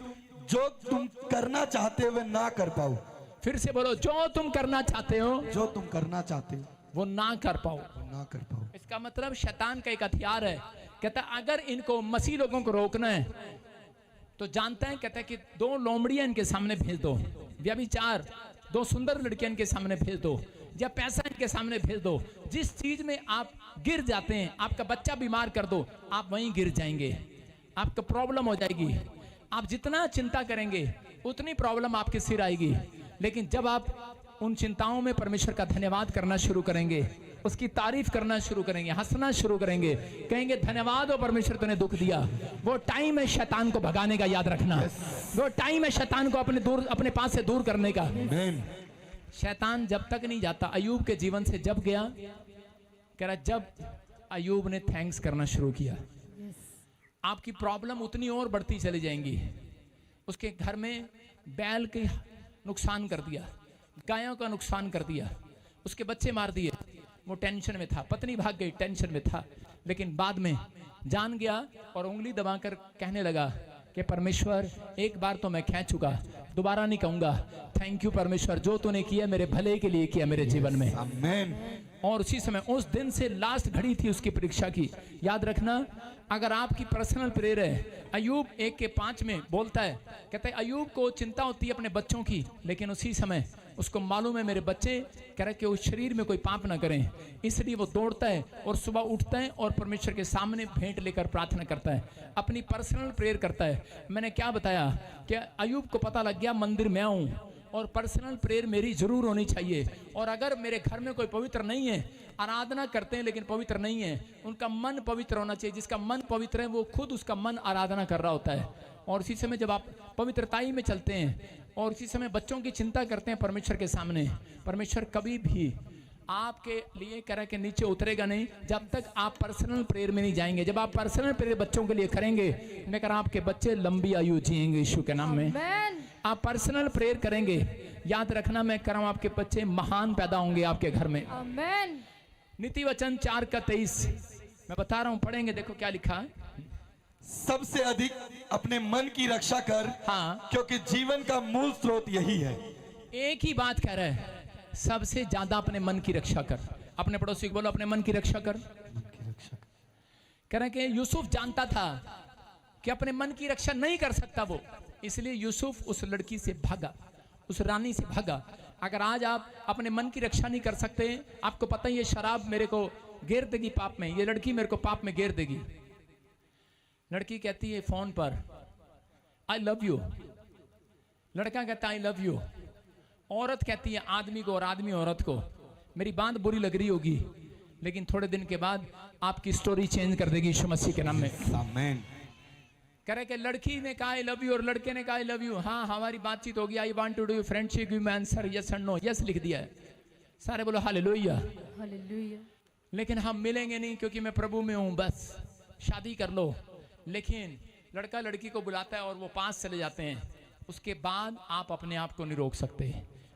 जो तुम करना चाहते हो वे ना कर पाओ। फिर से बोलो, जो तुम करना चाहते हो, जो तुम करना चाहते हो वो ना कर पाओ, ना कर पाओ। इसका मतलब शैतान का एक हथियार है। कहता अगर इनको मसीह लोगों को रोकना है तो जानता है, कहता है कि 2 लोमड़ियां इनके सामने भेज दो, व्यभिचार 2 सुंदर लड़कियां इनके सामने भेज दो, या पैसा इनके सामने भेज दो। जिस चीज में आप गिर जाते हैं, आपका बच्चा बीमार कर दो, आप वहीं गिर जाएंगे, आपको प्रॉब्लम हो जाएगी। आप जितना चिंता करेंगे उतनी प्रॉब्लम आपके सिर आएगी। लेकिन जब आप उन चिंताओं में परमेश्वर का धन्यवाद करना शुरू करेंगे, उसकी तारीफ करना शुरू करेंगे, हंसना शुरू करेंगे, कहेंगे धन्यवाद हो परमेश्वर तूने दुख दिया, वो टाइम है शैतान को भगाने का। याद रखना, वो टाइम है शैतान को अपने पास से दूर करने का। शैतान जब तक नहीं जाता, अयूब के जीवन से जब गया, कह रहा जब अयूब ने थैंक्स करना शुरू किया। आपकी प्रॉब्लम उतनी और बढ़ती चली जाएंगी। उसके घर में बैल के नुकसान कर दिया, गायों का नुकसान कर दिया, उसके बच्चे मार दिए। वो टेंशन में था, पत्नी भाग गई, टेंशन में था। लेकिन बाद में जान गया और उंगली दबाकर कहने लगा कि परमेश्वर एक बार तो मैं कह चुका, दोबारा नहीं कहूंगा। थैंक यू परमेश्वर, जो तूने किया मेरे भले के लिए किया मेरे जीवन में। आमीन। और उसी समय उस दिन से लास्ट घड़ी थी उसकी परीक्षा की। याद रखना, अगर आपकी पर्सनल प्रेयर है, अयूब 1:5 में बोलता है, कहता है अयूब को चिंता होती है अपने बच्चों की, लेकिन उसी समय उसको मालूम है मेरे बच्चे कह रहे कि उस शरीर में कोई पाप ना करें, इसलिए वो दौड़ता है और सुबह उठता है और परमेश्वर के सामने भेंट लेकर प्रार्थना करता है, अपनी पर्सनल प्रेयर करता है। मैंने क्या बताया कि अयूब को पता लग गया मंदिर में आऊं और पर्सनल प्रेयर मेरी जरूर होनी चाहिए। और अगर मेरे घर में कोई पवित्र नहीं है, आराधना करते हैं लेकिन पवित्र नहीं है, उनका मन पवित्र होना चाहिए। जिसका मन पवित्र है वो खुद उसका मन आराधना कर रहा होता है। और उसी समय जब आप पवित्रताई में चलते हैं और उसी समय बच्चों की चिंता करते हैं परमेश्वर के सामने, परमेश्वर कभी भी आपके लिए कह रहा के नीचे उतरेगा नहीं जब तक आप पर्सनल प्रेयर में नहीं जाएंगे। जब आप पर्सनल प्रेयर बच्चों के लिए करेंगे, मैं कह रहा आपके बच्चे लंबी आयु जिएंगे यीशु के नाम में। आप पर्सनल प्रेयर करेंगे, याद रखना मैं कह रहा हूं आपके बच्चे महान पैदा होंगे आपके घर में। आमीन। नीति वचन 4:23 मैं बता रहा हूं, पढ़ेंगे, देखो क्या लिखा है। सबसे अधिक अपने मन की रक्षा कर, हाँ, क्योंकि जीवन का मूल स्रोत यही है। एक ही बात कह रहा है, सबसे ज्यादा अपने मन की रक्षा कर। अपने पड़ोसी को बोलो अपने मन की रक्षा कर। कह रहे कि यूसुफ जानता था कि अपने मन की रक्षा नहीं कर सकता वो, इसलिए यूसुफ उस लड़की से भागा, उस रानी से भागा। अगर आज आप अपने मन की रक्षा नहीं कर सकते, आपको पता ही है शराब मेरे को घेर देगी पाप में, ये लड़की मेरे को पाप में घेर देगी। लड़की कहती है फोन पर आई लव यू, लड़का कहता है आई लव यू। औरत कहती है आदमी को और आदमी औरत को, मेरी बात बुरी लग रही होगी लेकिन थोड़े दिन के बाद आपकी स्टोरी चेंज कर देगी यीशु मसीह के नाम में। आमीन। कह रहे कि लड़की ने कहा आई लव यू और लड़के ने कहा आई लव यू। हाँ, हमारी बातचीत होगी, I want to do friendship, give me answer yes और नो। यस लिख दिया है, सारे बोलो हालेलुया। हालेलुया। लेकिन हम मिलेंगे नहीं क्योंकि मैं प्रभु में हूं, बस शादी कर लो। लेकिन लड़का लड़की को बुलाता है और वो पास चले जाते हैं। उसके बाद आप अपने आप को नहीं रोक सकते,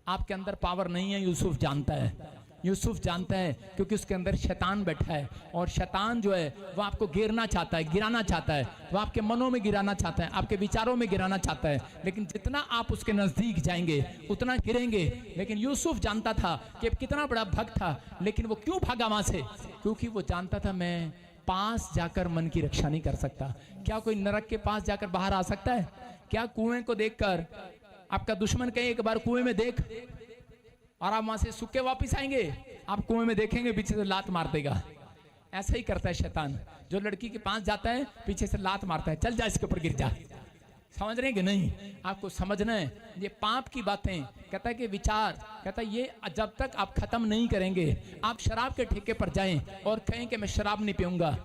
आपके अंदर पावर नहीं है। यूसुफ जानता है, यूसुफ जानता है क्योंकि उसके अंदर शैतान बैठा है और शैतान जो है वो आपको गिरना चाहता है, गिराना चाहता है, वो आपके मनों में गिराना चाहता है, आपके विचारों में गिराना चाहता है। लेकिन जितना आप उसके नजदीक जाएंगे उतना गिरेंगे। लेकिन यूसुफ जानता था कि कितना बड़ा भक्त था, लेकिन वो क्यों भागा वहां से? क्योंकि वो जानता था मैं पास जाकर मन की रक्षा नहीं कर सकता। क्या कोई नरक के पास जाकर बाहर आ सकता है? क्या कुएं को देखकर आपका दुश्मन कहे एक बार कुएं में देख, और आप वहां से सूखे वापस आएंगे? आप कुएं में देखेंगे पीछे से लात मार देगा। ऐसा ही करता है शैतान, जो लड़की के पास जाता है पीछे से लात मारता है, चल जा इसके ऊपर गिर जा। समझ रहे हैं कि नहीं? आपको समझना है ये पाप की बातें। कहता है कि विचार, कहता है ये जब तक आप खत्म नहीं करेंगे, आप शराब के ठेके पर जाएं और कहें कि मैं शराब नहीं पीऊंगा।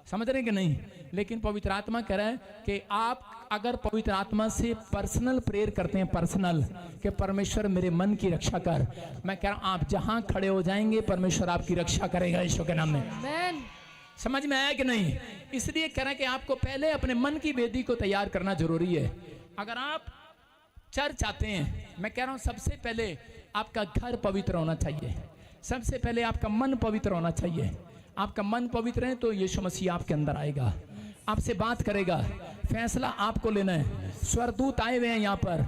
समझ रहे हैं कि नहीं? लेकिन पवित्र आत्मा कह रहा है कि आप अगर पवित्र आत्मा से पर्सनल प्रेयर करते हैं, पर्सनल, कि परमेश्वर मेरे मन की रक्षा कर, मैं कह रहा हूं आप जहां खड़े हो जाएंगे परमेश्वर आपकी रक्षा करेगा यीशु के नाम में। आमीन। समझ में आया कि नहीं? इसलिए कह रहे हैं कि आपको पहले अपने मन की वेदी को तैयार करना जरूरी है। अगर आप चर्च आते हैं, मैं कह रहा हूं सबसे पहले आपका घर पवित्र होना चाहिए, सबसे पहले आपका मन पवित्र होना चाहिए। आपका मन पवित्र है तो यीशु मसीह आपके अंदर आएगा, आपसे बात करेगा, फैसला आपको लेना है। स्वर्गदूत आए हुए हैं यहाँ पर,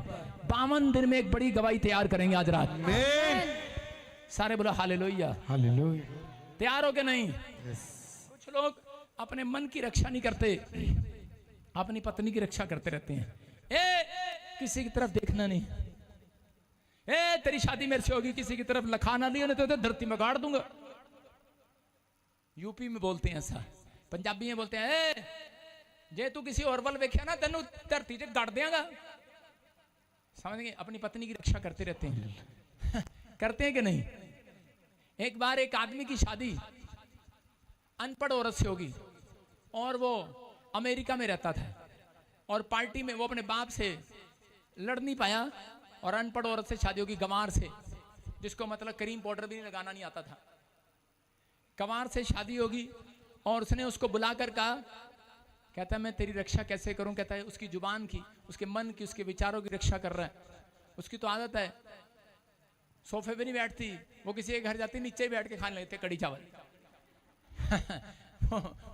52 दिन में एक बड़ी गवाही तैयार करेंगे आज रात। आमीन। सारे बोलो हालेलुया। हालेलुया। तैयार हो के नहीं? कुछ लोग अपने मन की रक्षा नहीं करते, अपनी पत्नी की रक्षा करते रहते हैं। ए किसी की तरफ देखना नहीं, ए तेरी शादी मेरे से होगी, किसी की तरफ लखाना नहीं, नहीं तो धरती में गाड़ दूंगा। यूपी में बोलते हैं ऐसा, पंजाबी में बोलते हैं ए जे तू किसी और वल वेख्या ना तेनू धरती से गाड़ देगा। समझ गए? अपनी पत्नी की रक्षा करते रहते हैं करते हैं कि नहीं? एक बार एक आदमी की शादी अनपढ़ औरत से होगी और वो अमेरिका में रहता था और पार्टी में वो अपने बाप से लड़ नहीं पाया और अनपढ़ औरत से शादी होगी, गंवार से, जिसको मतलब क्रीम पाउडर भी लगाना नहीं आता था। गंवार से शादी होगी और उसने उसको बुलाकर कहा, कहता है मैं तेरी रक्षा कैसे करूं? कहता है उसकी जुबान की, उसके मन की, उसके विचारों की रक्षा कर रहा है। उसकी तो आदत है सोफे पे नहीं बैठती, वो किसी के घर जाती नीचे ही बैठ के खाने लेते कड़ी चावल।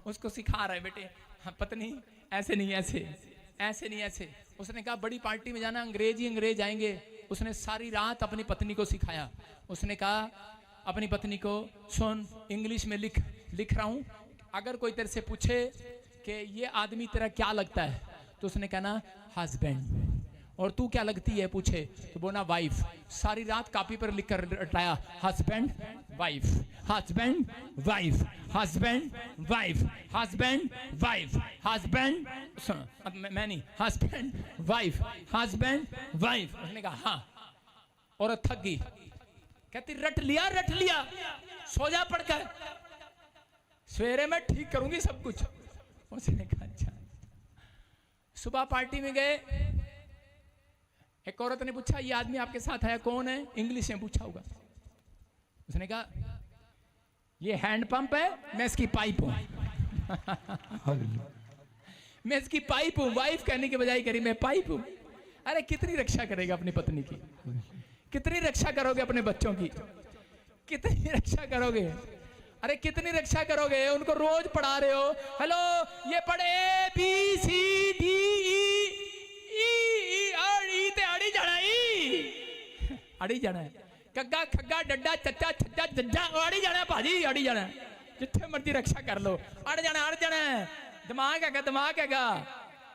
उसको सिखा रहा है बेटे, हाँ, पत्नी ऐसे नहीं, ऐसे नहीं, ऐसे। उसने कहा बड़ी पार्टी में जाना, अंग्रेज ही अंग्रेज आएंगे। उसने सारी रात अपनी पत्नी को सिखाया। उसने कहा अपनी पत्नी को, सुन इंग्लिश में लिख रहा हूं, अगर कोई तेरे से पूछे कि ये आदमी तेरा क्या लगता है, तो उसने कहना हस्बैंड, और तू क्या लगती है पूछे तो बोलना वाइफ। सारी रात कॉपी पर लिख कर रटाया, husband wife, husband wife, husband wife, husband wife, husband, मैं नहीं, हस्बैंड वाइफ, हस्बैंड वाइफ। उसने कहा हाँ, औरत थक गई, कहती रट लिया, सो जा पड़कर, सवेरे मैं ठीक करूंगी सब कुछ। उसने कहा अच्छा। सुबह पार्टी में गए, एक औरत ने पूछा ये आदमी आपके साथ आया कौन है? इंग्लिश में पूछा होगा। उसने कहा ये हैंड पंप है, मैं इसकी पाइप हूं। मैं इसकी पाइप हूं। वाइफ कहने के बजाय करी मैं पाइप हूं। अरे कितनी रक्षा करेगा अपनी पत्नी की, कितनी रक्षा करोगे अपने बच्चों की, कितनी रक्षा करोगे? अरे कितनी रक्षा करोगे? उनको रोज पढ़ा रहे हो, हेलो ये पढ़े ABCD अड़ी जाना है, कग्गा खग्गा डड्डा चच्चा छज्जा जज्जा अड़ी जाना है भाजी, अड़ी जाना है। जिथे मर्जी रक्षा कर लो, अड़ जाना है। दिमाग हैगा।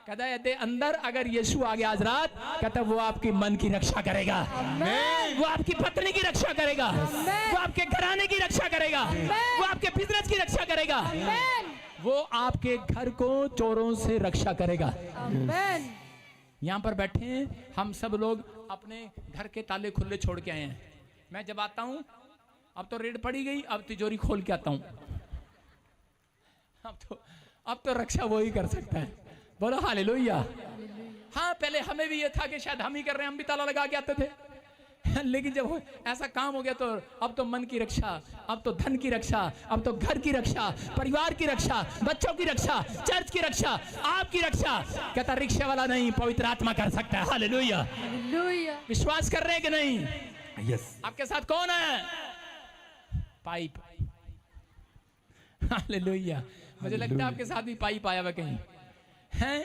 कहता है अंदर अगर यीशु आ गया आज रात, कहता वो आपकी मन की रक्षा करेगा, वो आपकी पत्नी की रक्षा करेगा, वो आपके घराने की रक्षा करेगा, वो आपके बिजनेस की रक्षा करेगा, वो आपके घर को चोरों से रक्षा करेगा। यहाँ पर बैठे हैं हम सब लोग, अपने घर के ताले खुले छोड़ के आए हैं। मैं जब आता हूं, अब तो रेड पड़ी गई, अब तिजोरी खोल के आता हूं। अब तो रक्षा वो ही कर सकता है। बोलो हालेलुया। हाँ, पहले हमें भी ये था कि शायद हम ही कर रहे हैं, हम भी ताला लगा के आते थे। लेकिन जब ऐसा काम हो गया तो अब तो मन की रक्षा, अब तो धन की रक्षा, अब तो घर की रक्षा, परिवार की रक्षा, बच्चों की रक्षा, चर्च की रक्षा, आपकी रक्षा। कहता रिक्शे वाला नहीं, पवित्र आत्मा कर सकता है। हालेलुया। विश्वास कर रहे हैं कि नहीं? यस। आपके साथ कौन है? पाइप। हालेलुया। मुझे लगता है आपके साथ भी पाइप आया हुआ कहीं हैं।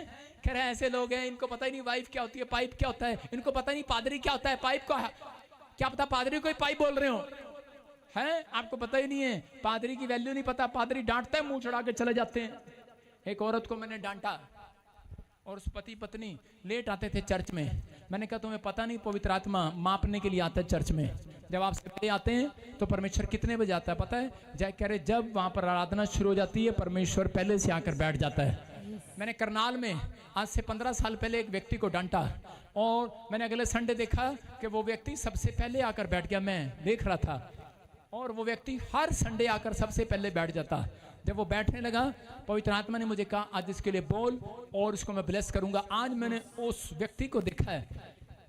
कह रहे ऐसे लोग हैं, इनको पता ही नहीं वाइफ क्या होती है, पाइप क्या होता है, इनको पता नहीं पादरी क्या होता है, पाइप का क्या पता, पादरी को ही पाइप बोल रहे हो हैं। आपको पता ही नहीं है, पादरी की वैल्यू नहीं पता। पादरी डांटता है, मुंह चढ़ा के चले जाते हैं। एक औरत को मैंने डांटा और उस पति पत्नी लेट आते थे चर्च में। मैंने कहा तुम्हें पता नहीं पवित्र आत्मा मापने के लिए आता है चर्च में। जब आप सबके आते हैं तो परमेश्वर कितने बजे आता है पता है? कह रहे जब वहां पर आराधना शुरू हो जाती है, परमेश्वर पहले से आकर बैठ जाता है। मैंने करनाल में आज से 15 साल पहले एक व्यक्ति को डांटा और मैंने अगले संडे देखा कि वो व्यक्ति सबसे पहले आकर बैठ गया। मैं देख रहा था और वो व्यक्ति हर संडे आकर सबसे पहले बैठ जाता। जब वो बैठने लगा, पवित्र आत्मा ने मुझे कहा आज इसके लिए बोल और इसको मैं ब्लेस करूंगा। आज मैंने उस व्यक्ति को देखा है,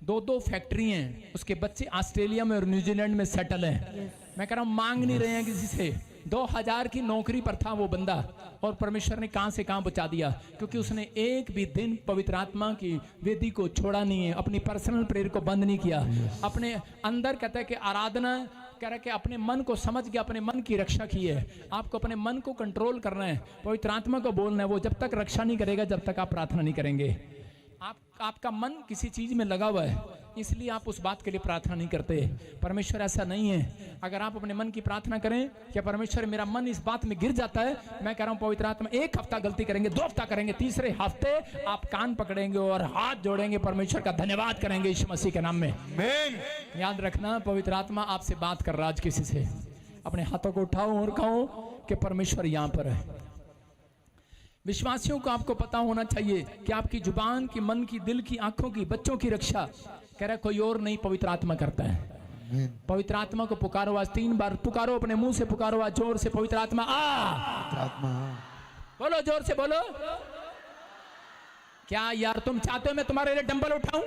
2 फैक्ट्री हैं, उसके बच्चे ऑस्ट्रेलिया में और न्यूजीलैंड में सेटल हैं। मैं कह रहा हूँ मांग नहीं रहे हैं किसी से। 2000 की नौकरी पर था वो बंदा और परमेश्वर ने कहां से कहां बचा दिया, क्योंकि उसने एक भी दिन पवित्र आत्मा की वेदी को छोड़ा नहीं है, अपनी पर्सनल प्रेयर को बंद नहीं किया। अपने अंदर कहता है कि आराधना कह रहा है कि अपने मन को समझ के अपने मन की रक्षा की है। आपको अपने मन को कंट्रोल करना है, पवित्र आत्मा को बोलना है। वो जब तक रक्षा नहीं करेगा जब तक आप प्रार्थना नहीं करेंगे। आपका मन किसी चीज में लगा हुआ है, इसलिए आप उस बात के लिए प्रार्थना नहीं करते। परमेश्वर ऐसा नहीं है। अगर आप अपने मन की प्रार्थना करें कि परमेश्वर मेरा मन इस बात में गिर जाता है, मैं कह रहा हूं पवित्र आत्मा 1 हफ्ता गलती करेंगे, 2 हफ्ता करेंगे, तीसरे हफ्ते आप कान पकड़ेंगे और हाथ जोड़ेंगे, परमेश्वर का धन्यवाद करेंगे यीशु मसीह के नाम में। याद रखना पवित्र आत्मा आपसे बात कर रहा है आज किसी से। अपने हाथों को उठाओ और कहो कि परमेश्वर यहाँ पर है। विश्वासियों को आपको पता होना चाहिए कि आपकी जुबान की, मन की, दिल की, आंखों की, बच्चों की रक्षा कह रहा कोई और नहीं, पवित्र आत्मा करता है। पवित्र आत्मा को पुकारो, आज 3 बार पुकारो, अपने मुंह से पुकारो, आज जोर से पवित्र आत्मा आ। बोलो, जोर से बोलो। क्या यार तुम चाहते हो मैं तुम्हारे लिए डंबल उठाऊं?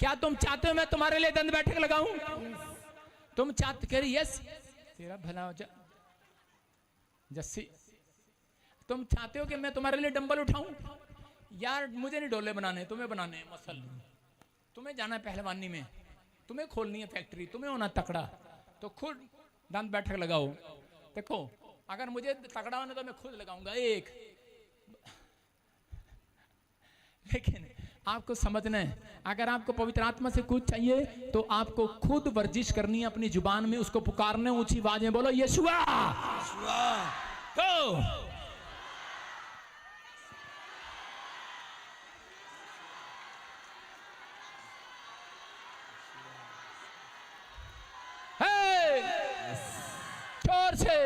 क्या तुम चाहते हो मैं तुम्हारे लिए दंड बैठक लगाऊं? तुम चाहते, कह रही यस, तेरा भला हो जा। जस्सी, तुम चाहते हो कि मैं तुम्हारे लिए डंबल उठाऊं? यार मुझे नहीं डोले बनाने, तुम्हें बनाने हैं मसल। तुम्हें जाना है पहलवानी में, तुम्हें खोलनी है फैक्ट्री, तुम्हें होना तकड़ा, तो खुद दांत बैठक लगाओ। देखो अगर मुझे तगड़ा होना तो मैं खुद लगाऊंगा एक, लेकिन आपको समझना है, अगर आपको पवित्र आत्मा से कुछ चाहिए तो आपको खुद वर्जिश करनी है अपनी जुबान में, उसको पुकारने, ऊंची आवाज में बोलो यीशुआ। तो जोर से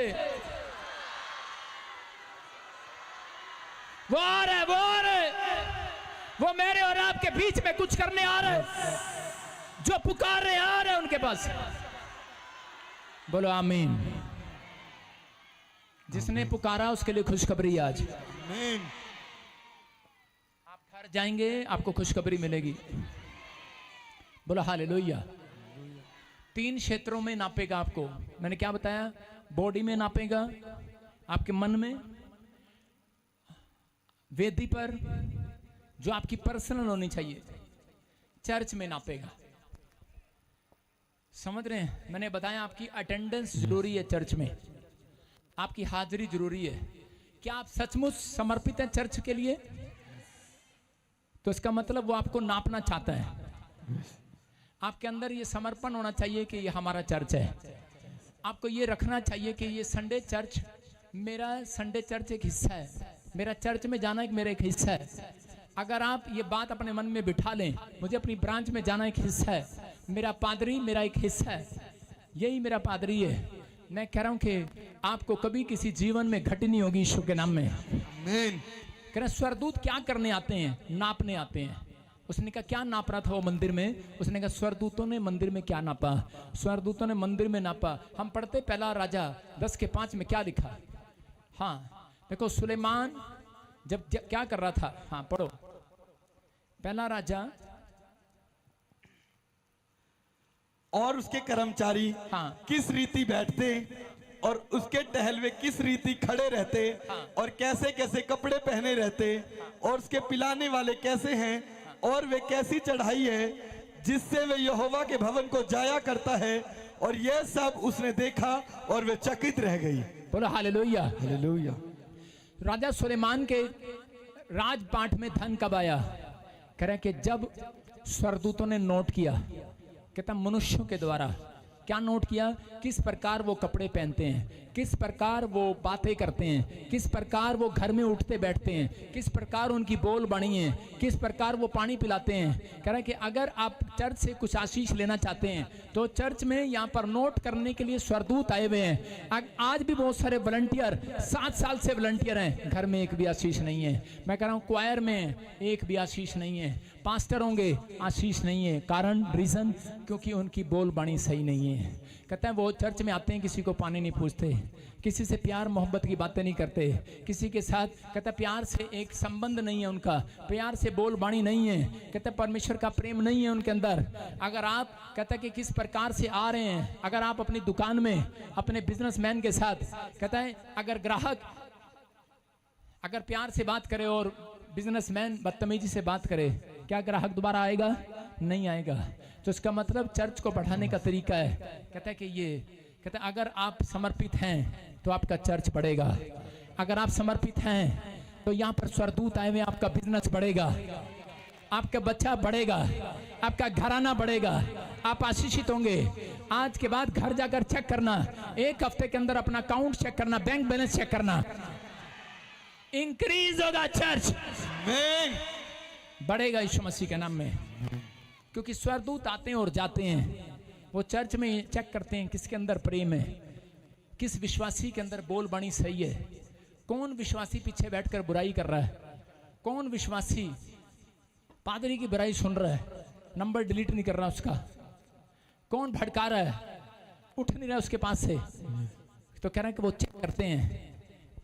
वो आ रहा है, वो आ रहा है, वो मेरे और आपके बीच में कुछ करने आ रहे हैं। जो पुकार रहे आ रहे हैं उनके पास। बोलो आमीन। जिसने पुकारा उसके लिए खुशखबरी आज। आमीन। आप घर जाएंगे आपको खुशखबरी मिलेगी। बोलो हालेलुया। 3 क्षेत्रों में नापेगा आपको। मैंने क्या बताया? बॉडी में नापेगा, आपके मन में, वेदी पर जो आपकी पर्सनल होनी चाहिए, चर्च में नापेगा। समझ रहे हैं? मैंने बताया आपकी अटेंडेंस जरूरी है चर्च में, आपकी हाजिरी जरूरी है। क्या आप सचमुच समर्पित हैं चर्च के लिए? तो इसका मतलब वो आपको नापना चाहता है। आपके अंदर ये समर्पण होना चाहिए कि ये हमारा चर्च है। आपको ये रखना चाहिए कि ये संडे चर्च मेरा, संडे चर्च एक हिस्सा है, मेरा चर्च में जाना एक मेरा एक हिस्सा है। अगर आप ये बात अपने मन में बिठा लें, मुझे अपनी ब्रांच में जाना एक हिस्सा है, मेरा पादरी मेरा एक हिस्सा है, यही मेरा पादरी है। मैं कह रहा हूं कि आपको कभी किसी जीवन में घटी नहीं होगी यीशु के नाम में। आमीन। कह रहे स्वर्गदूत क्या करने आते हैं? नापने आते हैं। उसने कहा क्या नाप रहा था वो मंदिर में? उसने कहा स्वर्गदूतों ने मंदिर में क्या नापा? स्वर्गदूतों ने मंदिर में नापा। हम पढ़ते पहला राजा 10:5 में क्या लिखा? हाँ देखो, सुलेमान जब क्या कर रहा था, हाँ पढ़ो पहला राजा। और उसके कर्मचारी हाँ किस रीति बैठते और उसके टहलवे किस रीति खड़े रहते, और कैसे कैसे कपड़े पहने रहते, और उसके पिलाने वाले कैसे हैं, और वे कैसी चढ़ाई है जिससे वे यहोवा के भवन को जाया करता है। और यह सब उसने देखा और वे चकित रह गई। बोलो हालेलुया। हालेलुया। राजा सुलेमान के राजपाट में धन कब आया? कह रहे कि जब स्वर्गदूतों ने नोट किया, कहता मनुष्यों के द्वारा क्या नोट किया? किस प्रकार वो कपड़े पहनते हैं, किस प्रकार वो बातें करते हैं, किस प्रकार वो घर में उठते बैठते हैं, किस प्रकार उनकी बोल बनी है, किस प्रकार वो पानी पिलाते हैं। कह रहा है कि अगर आप चर्च से कुछ आशीष लेना चाहते हैं तो चर्च में यहाँ पर नोट करने के लिए स्वर्गदूत आए हुए हैं। आज भी बहुत सारे वॉलंटियर 7 साल से वॉलंटियर हैं, घर में एक भी आशीष नहीं है। मैं कह रहा हूँ क्वायर में एक भी आशीष नहीं है, पास्टर होंगे आशीष नहीं है। कारण रीजन, क्योंकि उनकी बोल बाणी सही नहीं है। कहते हैं वो चर्च में आते हैं, किसी को पानी नहीं पूछते, किसी से प्यार मोहब्बत की बातें नहीं करते, किसी के साथ कहता प्यार से एक संबंध नहीं है उनका, प्यार से बोल बाणी नहीं है। कहते परमेश्वर का प्रेम नहीं है उनके अंदर। अगर आप कहता कि किस प्रकार से आ रहे हैं, अगर आप अपनी दुकान में अपने बिजनेसमैन के साथ, कहता है अगर ग्राहक अगर प्यार से बात करे और बिजनेसमैन बदतमीजी से बात करे, क्या ग्राहक दोबारा आएगा? नहीं आएगा। तो इसका मतलब चर्च को बढ़ाने का तरीका है। कहता है कि ये कहता है अगर आप समर्पित हैं तो आपका चर्च बढ़ेगा, अगर आप समर्पित हैं तो यहाँ पर स्वर्गदूत आए हुए, आपका बिजनेस बढ़ेगा, आपका बच्चा बढ़ेगा, आपका घराना बढ़ेगा, आप आशीषित होंगे। आज के बाद घर जाकर चेक करना, 1 हफ्ते के अंदर अपना अकाउंट चेक करना, बैंक बैलेंस चेक करना, इंक्रीज होगा चर्च, बढ़ेगा यीशु मसीह के नाम में। क्योंकि स्वर्गदूत आते हैं और जाते हैं, वो चर्च में चेक करते हैं किसके अंदर प्रेम है, किस विश्वासी के अंदर बोल बाणी सही है, कौन विश्वासी पीछे बैठकर बुराई कर रहा है, कौन विश्वासी पादरी की बुराई सुन रहा है, नंबर डिलीट नहीं कर रहा उसका, कौन भड़का रहा है, उठ नहीं रहा उसके पास से। तो कह रहे हैं कि वो चेक करते हैं।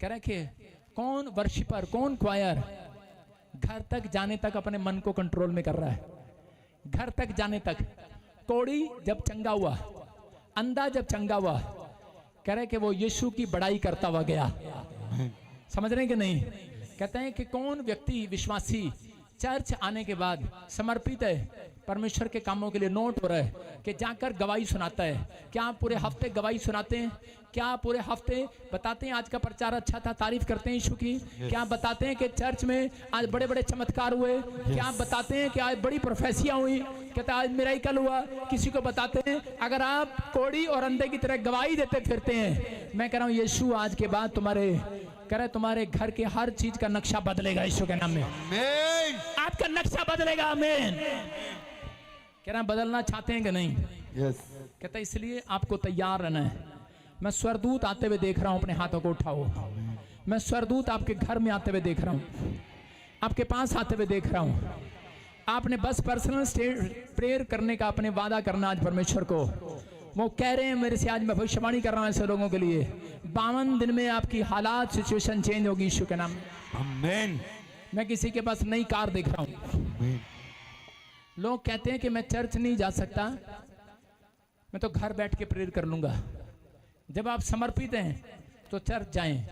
कह रहे हैं कि कौन वर्शिपर, कौन क्वायर घर तक जाने तक अपने मन को कंट्रोल में कर रहा है, घर तक जाने तक। कोड़ी जब चंगा हुआ, अंधा जब चंगा हुआ, कह रहे कि वो यीशु की बड़ाई करता हुआ गया। समझ रहे हैं कि नहीं? कहते हैं कि कौन व्यक्ति विश्वासी चर्च आने के बाद समर्पित है, परमेश्वर के कामों के लिए नोट हो रहा है कि जाकर गवाही सुनाता है। क्या आप पूरे हफ्ते गवाही सुनाते हैं? क्या आप पूरे हफ्ते बताते हैं आज का प्रचार अच्छा था, तारीफ करते हैं यीशु की? क्या आप बताते हैं कि चर्च में आज बड़े बड़े चमत्कार हुए? क्या आप बताते हैं कि आज बड़ी प्रोफेसियां हुई? कहता आज मिरेकल हुआ? किसी को बताते हैं? अगर आप कोड़ी और अंधे की तरह गवाही देते फिरते हैं, मैं कह रहा हूँ यीशु आज के बाद कह रहे तुम्हारे घर के हर चीज का नक्शा बदलेगा यीशु के नाम में। आपका नक्शा बदलेगा। आमीन। कह रहा बदलना चाहते हैं कि नहीं? यस। कहता इसलिए आपको तैयार रहना है। मैं स्वर्गदूत आते हुए देख रहा हूं, अपने हाथों को उठाओ। मैं स्वर्गदूत आपके घर में आते हुए देख रहा हूं, आपके पास आते हुए देख रहा हूं। आपने बस पर्सनल प्रेयर करने का अपने वादा करना आज परमेश्वर को। वो कह रहे हैं मेरे से, आज मैं भविष्यवाणी कर रहा हूं ऐसे लोगों के लिए, 52 दिन में आपकी हालात सिचुएशन चेंज होगी यीशु के नाम में। आमीन। मैं किसी के पास नई कार देख रहा हूं। लोग कहते हैं कि मैं चर्च नहीं जा सकता, मैं तो घर बैठ के प्रेयर कर लूंगा। जब आप समर्पित हैं तो चर्च जाएं।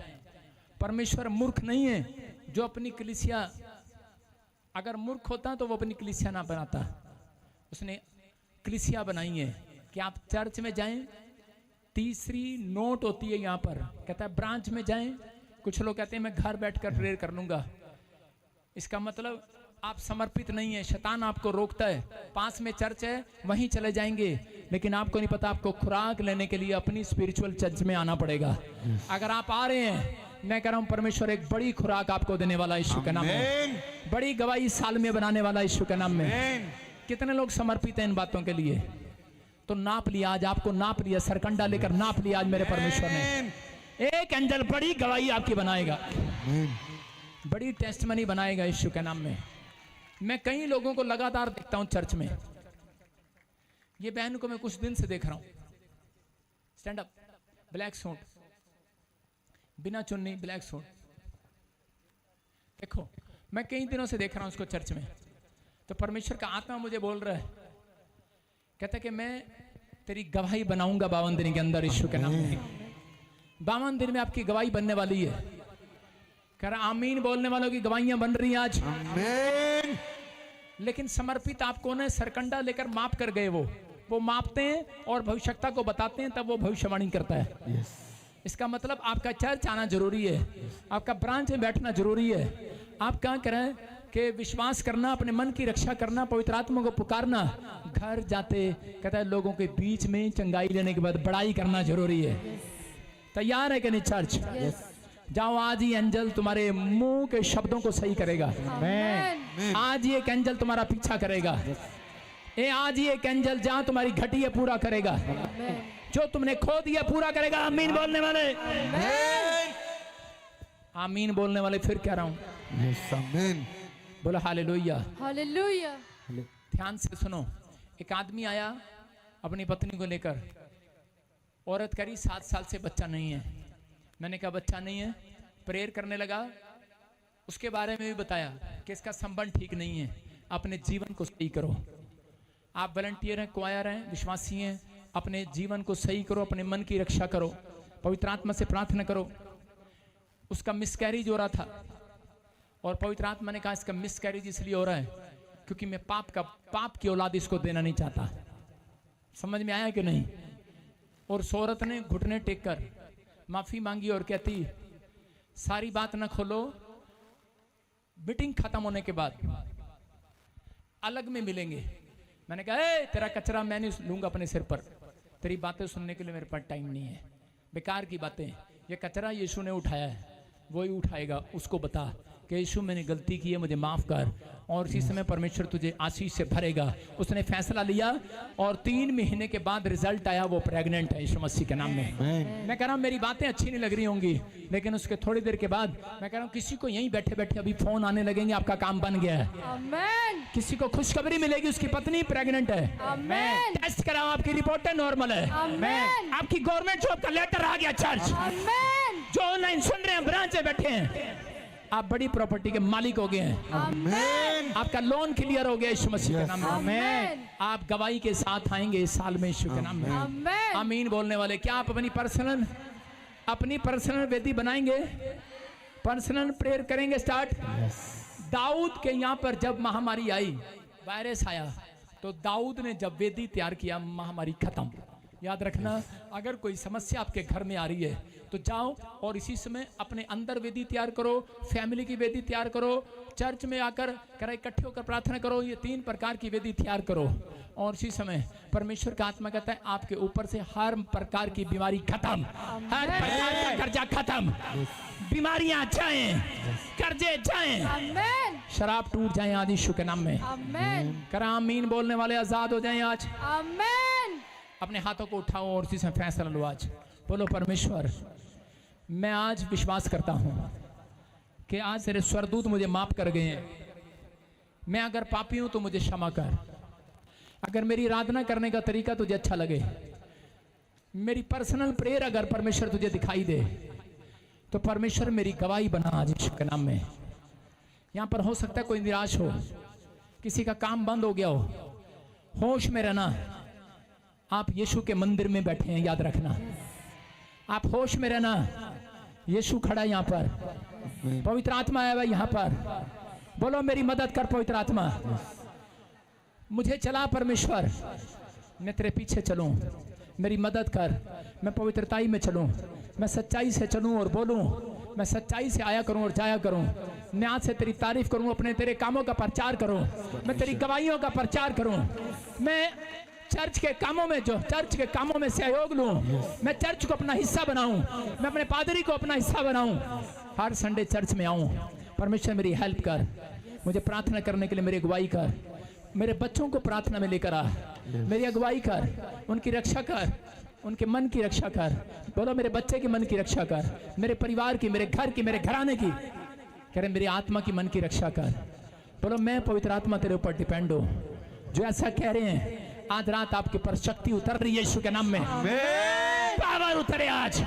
परमेश्वर मूर्ख नहीं है जो अपनी कलीसिया, अगर मूर्ख होता तो वो अपनी कलीसिया ना बनाता। उसने कलीसिया बनाई है कि आप चर्च में जाएं। तीसरी नोट होती है यहाँ पर, कहता है ब्रांच में जाएं। कुछ लोग कहते हैं मैं घर बैठकर प्रेयर कर लूंगा। इसका मतलब आप समर्पित नहीं है। शैतान आपको रोकता है, पास में चर्च है वहीं चले जाएंगे, लेकिन आपको नहीं पता आपको खुराक लेने के लिए अपनी स्पिरिचुअल चर्च में आना पड़ेगा। अगर आप आ रहे हैं, मैं कह रहा हूं परमेश्वर एक बड़ी खुराक आपको देने वाला यीशु के नाम में, बड़ी गवाही साल में बनाने वाला यीशु के नाम में। कितने लोग समर्पित हैं इन बातों के लिए? तो नाप लिया, आज आपको नाप लिया, सरकंडा लेकर नाप लिया आज मेरे परमेश्वर ने। एक एंजल बड़ी गवाही आपकी बनाएगा, बड़ी टेस्टमनी बनाएगा यीशु के नाम में। मैं कई लोगों को लगातार देखता हूं चर्च में। ये बहन को मैं कुछ दिन से देख रहा हूं, स्टैंड अप, ब्लैक सूट, बिना चुन्नी, ब्लैक सूट। देखो मैं कई दिनों से देख रहा हूं उसको चर्च में। तो परमेश्वर का आत्मा मुझे बोल रहा है, कहता है कि मैं तेरी गवाही बनाऊंगा 52 दिन के अंदर यीशु के नाम में। 52 दिन में आपकी गवाही बनने वाली है। कह रहा आमीन बोलने वालों की गवाहियां बन रही हैं आज। आमीन। लेकिन समर्पित आपको ने सरकंडा लेकर माप कर गए। वो मापते हैं और भविष्यता को बताते हैं, तब वो भविष्यवाणी करता है। इसका मतलब आपका चर्च आना जरूरी है, आपका ब्रांच में बैठना जरूरी है। आप क्या करें कि विश्वास करना, अपने मन की रक्षा करना, पवित्र आत्मा को पुकारना। घर जाते कहता है लोगों के बीच में चंगाई लेने के बाद बड़ाई करना जरूरी है। तैयार है कि नहीं चर्च? जाओ, आज ही एंजल तुम्हारे मुंह के शब्दों को सही करेगा। आज ही एक एंजल तुम्हारा पीछा करेगा। आज ही एक एंजल जहां तुम्हारी घटी है पूरा करेगा, जो तुमने खो दिया पूरा करेगा। आमीन बोलने वाले, आमीन बोलने वाले, फिर कह रहा हूं बोलो हालेलुया, हालेलुया। ध्यान से सुनो। एक आदमी आया अपनी पत्नी को लेकर, औरत करी 7 साल से बच्चा नहीं है। मैंने कहा बच्चा नहीं है, प्रेयर करने लगा। उसके बारे में भी बताया कि इसका संबंध ठीक नहीं है, अपने जीवन को सही करो। आप वॉलंटियर हैं, क्वायर हैं, विश्वासी हैं, अपने जीवन को सही करो, अपने मन की रक्षा करो, पवित्र आत्मा से प्रार्थना करो। उसका मिसकैरेज हो रहा था और पवित्र आत्मा ने कहा इसका मिसकैरेज इसलिए हो रहा है क्योंकि मैं पाप की औलाद इसको देना नहीं चाहता। समझ में आया कि नहीं? और उस औरत ने घुटने टेक कर माफी मांगी और कहती सारी बात ना खोलो, मीटिंग खत्म होने के बाद अलग में मिलेंगे। मैंने कहा तेरा कचरा मैं नहीं लूंगा अपने सिर पर, तेरी बातें सुनने के लिए मेरे पास टाइम नहीं है, बेकार की बातें। ये कचरा यीशु ने उठाया है, वही उठाएगा। उसको बता कि यीशु मैंने गलती की है, मुझे माफ कर, और इसी समय परमेश्वर तुझे आशीष से भरेगा। उसने फैसला लिया और 3 महीने के बाद रिजल्ट आया, वो प्रेग्नेंट है यीशु मसीह के नाम में। मैं कह रहा हूँ मेरी बातें अच्छी नहीं लग रही होंगी, लेकिन उसके थोड़ी देर के बाद मैं कह रहा हूँ किसी को यहीं बैठे बैठे अभी फोन आने लगेंगे, आपका काम बन गया है। आमीन। किसी को खुशखबरी मिलेगी, उसकी पत्नी प्रेग्नेंट है। आमीन। टेस्ट कराओ, आपकी रिपोर्ट नॉर्मल है। आमीन। आपकी गवर्नमेंट जॉब का लेटर आ गया। चर्च आमीन। जो ऑनलाइन सुन रहे हैं, ब्रांच में बैठे हैं, आप बड़ी प्रॉपर्टी के मालिक हो गए हैं। आमेन आपका लोन क्लियर हो गया यीशु मसीह के नाम में। आमेन आप गवाही के साथ आएंगे इस साल में यीशु के नाम में। आमेन आमीन बोलने वाले, क्या आप अपनी पर्सनल वेदी बनाएंगे, पर्सनल प्रेयर करेंगे स्टार्ट। दाऊद के यहाँ पर जब महामारी आई, वायरस आया, तो दाऊद ने जब वेदी तैयार किया, महामारी खत्म। याद रखना, अगर कोई समस्या आपके घर में आ रही है तो जाओ और इसी समय अपने अंदर वेदी तैयार करो, फैमिली की वेदी तैयार करो, चर्च में आकर कर इकट्ठे होकर प्रार्थना करो। ये 3 प्रकार की वेदी तैयार करो और इसी समय परमेश्वर का आत्मा कहता है आपके ऊपर से हर प्रकार की बीमारी खत्म, हर प्रकार का कर्जा खत्म, बीमारियां जाएं, कर्जे जाएं, आमेन शराब टूट जाए आज यीशु के नाम में। आमेन करा आमीन बोलने वाले आजाद हो जाएं आज। आमेन अपने हाथों को उठाओ और इसी समय फैसला लो आज। बोलो परमेश्वर, मैं आज विश्वास करता हूं कि आज तेरे स्वर्गदूत मुझे माफ कर गए हैं। मैं अगर पापी हूं तो मुझे क्षमा कर। अगर मेरी आराधना करने का तरीका तुझे अच्छा लगे, मेरी पर्सनल प्रेयर अगर परमेश्वर तुझे दिखाई दे, तो परमेश्वर मेरी गवाही बना आज यीशु के नाम में। यहां पर हो सकता है कोई निराश हो, किसी का काम बंद हो गया हो, होश में रहना। आप यीशु के मंदिर में बैठे हैं, याद रखना, आप होश में रहना। यीशु खड़ा है यहाँ पर, पवित्र आत्मा आया हुआ है यहाँ पर। बोलो मेरी मदद कर पवित्र आत्मा, मुझे चला परमेश्वर, मैं तेरे पीछे चलूं, मेरी मदद कर। मैं पवित्रताई में चलूं, मैं सच्चाई से चलूं और बोलूं, मैं सच्चाई से आया करूं और जाया करूं। मैं आज से तेरी तारीफ करूं, अपने तेरे कामों का प्रचार करूं, मैं तेरी गवाहियों का प्रचार करूं। मैं चर्च के कामों में सहयोग लूं, मैं चर्च को अपना हिस्सा बनाऊं, मैं अपने पादरी को अपना हिस्सा बनाऊं, हर संडे चर्च में आऊं। परमेश्वर मेरी हेल्प कर, मुझे प्रार्थना करने के लिए मेरी अगुवाई कर, मेरे बच्चों को प्रार्थना में लेकर आ, मेरी अगुवाई कर, उनकी रक्षा कर, उनके मन की रक्षा कर। बोलो मेरे बच्चे के मन की रक्षा कर, मेरे परिवार की, मेरे घर की, मेरे घराने की, कह रहे मेरी आत्मा की मन की रक्षा कर। बोलो मैं पवित्र आत्मा तेरे ऊपर डिपेंड हूं। जो ऐसा कह रहे हैं, आज रात आपके पर शक्ति उतर रही है यीशु के नाम में। पावर उतरे आज,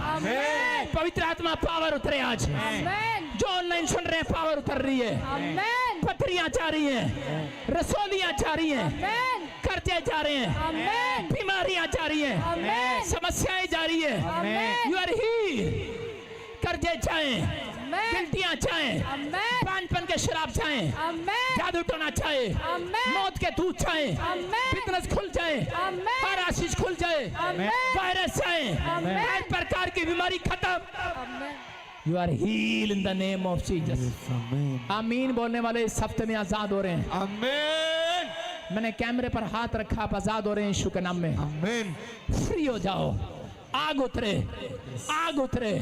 पवित्र आत्मा पावर उतरे आज। आमेन जो ऑनलाइन सुन रहे हैं, पावर उतर रही है, आमेन पथरियां जा रही हैं, रसोलियां जा रही हैं, आमेन कर्जे जा रहे हैं, आमेन बीमारियां जा रही हैं, आमेन समस्याएं जा रही है। आमेन यू आर ही। कर्जे जाएं, आमेन गिल्टियां जाएं, आमेन पानपन के शराब जाएं, आमेन जादू टोना जाए, आमेन मौत के दूत जाए, आमेन बिजनेस खुल जाए, आमेन हर आशीष खुल जाए, आमेन वायरस जाए, आमेन हर प्रकार की बीमारी खत्म। आमेन you are heal in the name of Jesus. आमीन बोलने वाले इस हफ्ते में आजाद हो रहे हैं। आमेन मैंने कैमरे पर हाथ रखा, आप आजाद हो रहे हैं यीशु के नाम में। आमेन फ्री हो जाओ, आग उतरे, आग उतरे,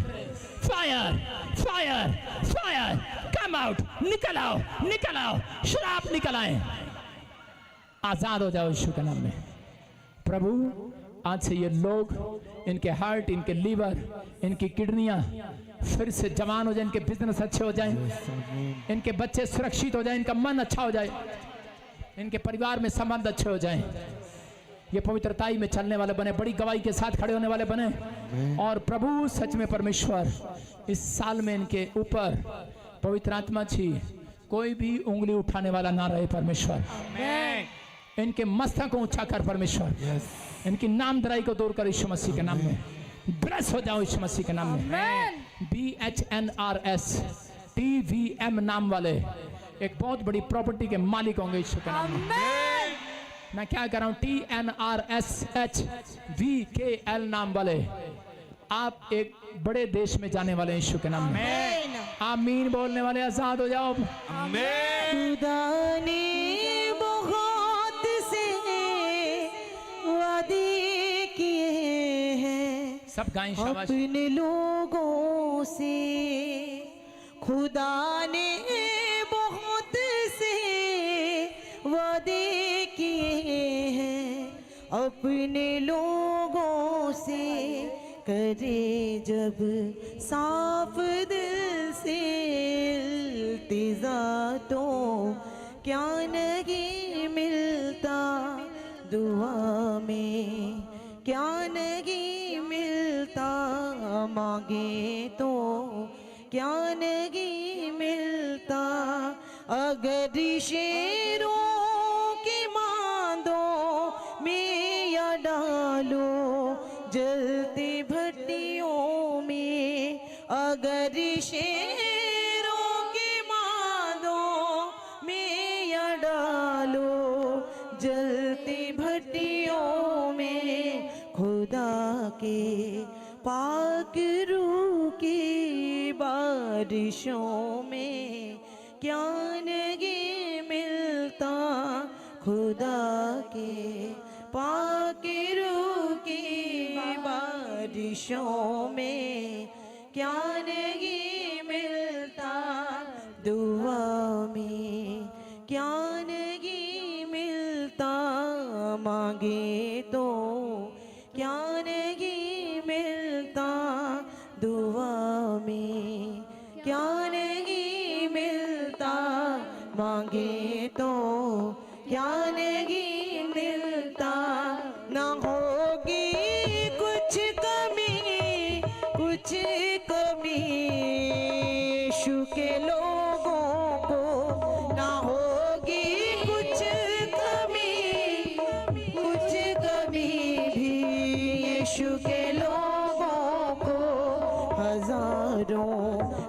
fire fire fire, come out, निकल आओ, निकल आओ, शराब निकल आए, आजाद हो जाओ यीशु के नाम में। प्रभु आज से ये लोग, इनके हार्ट, इनके लीवर, इनकी किडनियां फिर से जवान हो जाए, इनके बिजनेस अच्छे हो जाएं, इनके बच्चे सुरक्षित हो जाएं, इनका मन अच्छा हो जाए, इनके परिवार में संबंध अच्छे हो जाएं, ये पवित्रताई में चलने वाले बने, बड़ी गवाही के साथ खड़े होने वाले बने। और प्रभु सच में परमेश्वर इस साल में इनके ऊपर पवित्र आत्मा छी, कोई भी उंगली उठाने वाला ना रहे परमेश्वर। इनके मस्तक को ऊंचा कर परमेश्वर, इनकी नामधराई को दूर कर यीशु मसीह के नाम में। ब्लेस हो जाओ यीशु मसीह के नाम में। आमेन BHNRS TVM नाम वाले एक बहुत बड़ी प्रॉपर्टी के मालिक होंगे यीशु के नाम में। आमेन मैं क्या कर रहा हूं, TNRSHVKL नाम वाले आप एक बड़े देश में जाने वाले यीशु के नाम में। आमीन बोलने वाले आजाद हो जाओ। खुदा ने बहुत से वादे किए हैं सब गाएं शाबाश। अपने लोगों से। खुदा ने बहुत से वादे किए हैं अपने लोगों से। करे जब साफ दिल से इल्तिजा तो क्या नहीं मिलता दुआ में, क्या नहीं मिलता मांगे तो क्या नहीं मिलता। अगर शेरों की मांदों में या डालो जलती भट्टियों में, अगर शेरों की मांदों में या डालो जलती भट्टियों में, खुदा के पाक रूह की बारिशों में क्या नहीं मिलता। खुदा के पाक रूह की बारिशों में क्या नहीं मिलता। दुआ में क्या नहीं मिलता, मांगे तो क्या नहीं मिलता। दुआ में क्या नहीं मिलता, मांगे तो क्या नहीं मिलता। ना होगी कुछ कमी, कुछ कमी यीशु के लोगों को, ना होगी कुछ कमी, कुछ कमी भी यीशु के लोगों को। हजारों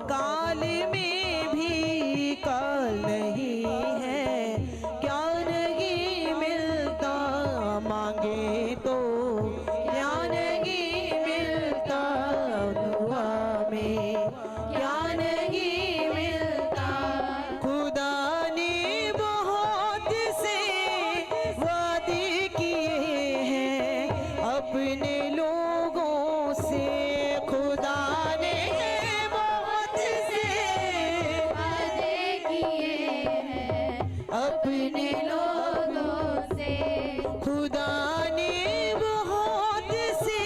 काल में भी काल नहीं है, क्या नहीं मिलता। मांगे तो क्या नहीं मिलता। दुआ में क्या नहीं मिलता। खुदा ने बहुत से वादे किए हैं अपने लोगों से। खुदा ने बहुत से वादे किए हैं अपने लोगों से। खुदा ने बहुत से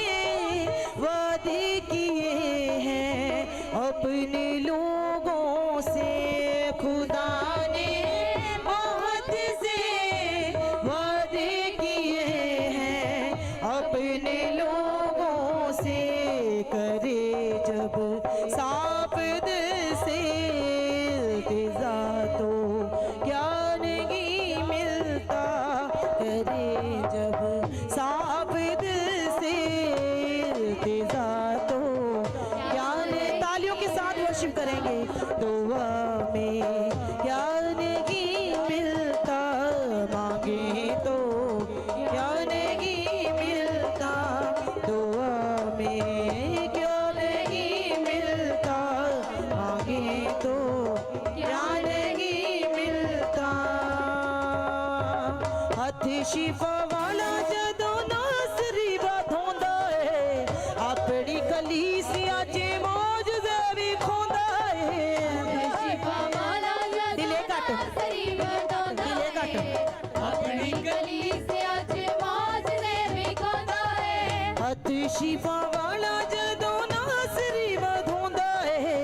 वादे किए हैं अपने लोगों से। खुदा ने बहुत से वादे किए हैं अपने लोगों से। करे जब साफ दिल से इल्तिजा तो क्या नहीं मिलता। करे जब साफ दिल से इल्तिजा तो क्या नहीं। तालियों के साथ वर्शिप करेंगे। दुआ में क्या नहीं मिलता, मांगे तो क्या नहीं मिलता। दुआ में क्या नहीं मिलता, मांगे तो क्या नहीं मिलता। हथ शिफा वाला जदों नासरी बाधोंदा है, अपनी कलीसिया च मौजज़े भी खोंदा है। शिफा वाला दिले घट, सरी बतांदा दिले घट। अपनी गली से आज मौजज़े भी खोंदा है। हथ शिफा वाला जदों नासरी बाधोंदा है,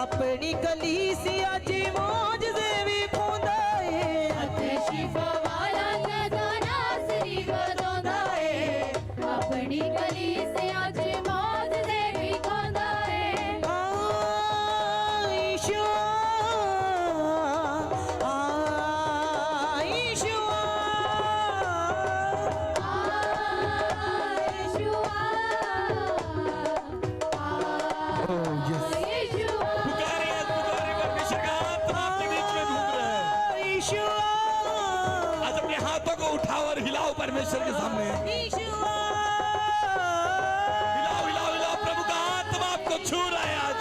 अपनी कलीसिया च मौजज़े भी खोंदा है। शिफा वाला जदों नासरी बतांदा है, अपनी गली से आज मौजज़े भी खोंदा है। आयशा, आयशा, पुकारिए परमेश्वर का आत्मा आपके बीच में घूम रहा है। आयशा, आज अपने हाथों को उठाओ और हिलाओ परमेश्वर के सामने। आयशा। हिलाओ हिलाओ हिलाओ, प्रभु का आत्मा आपको छू रहा है आज।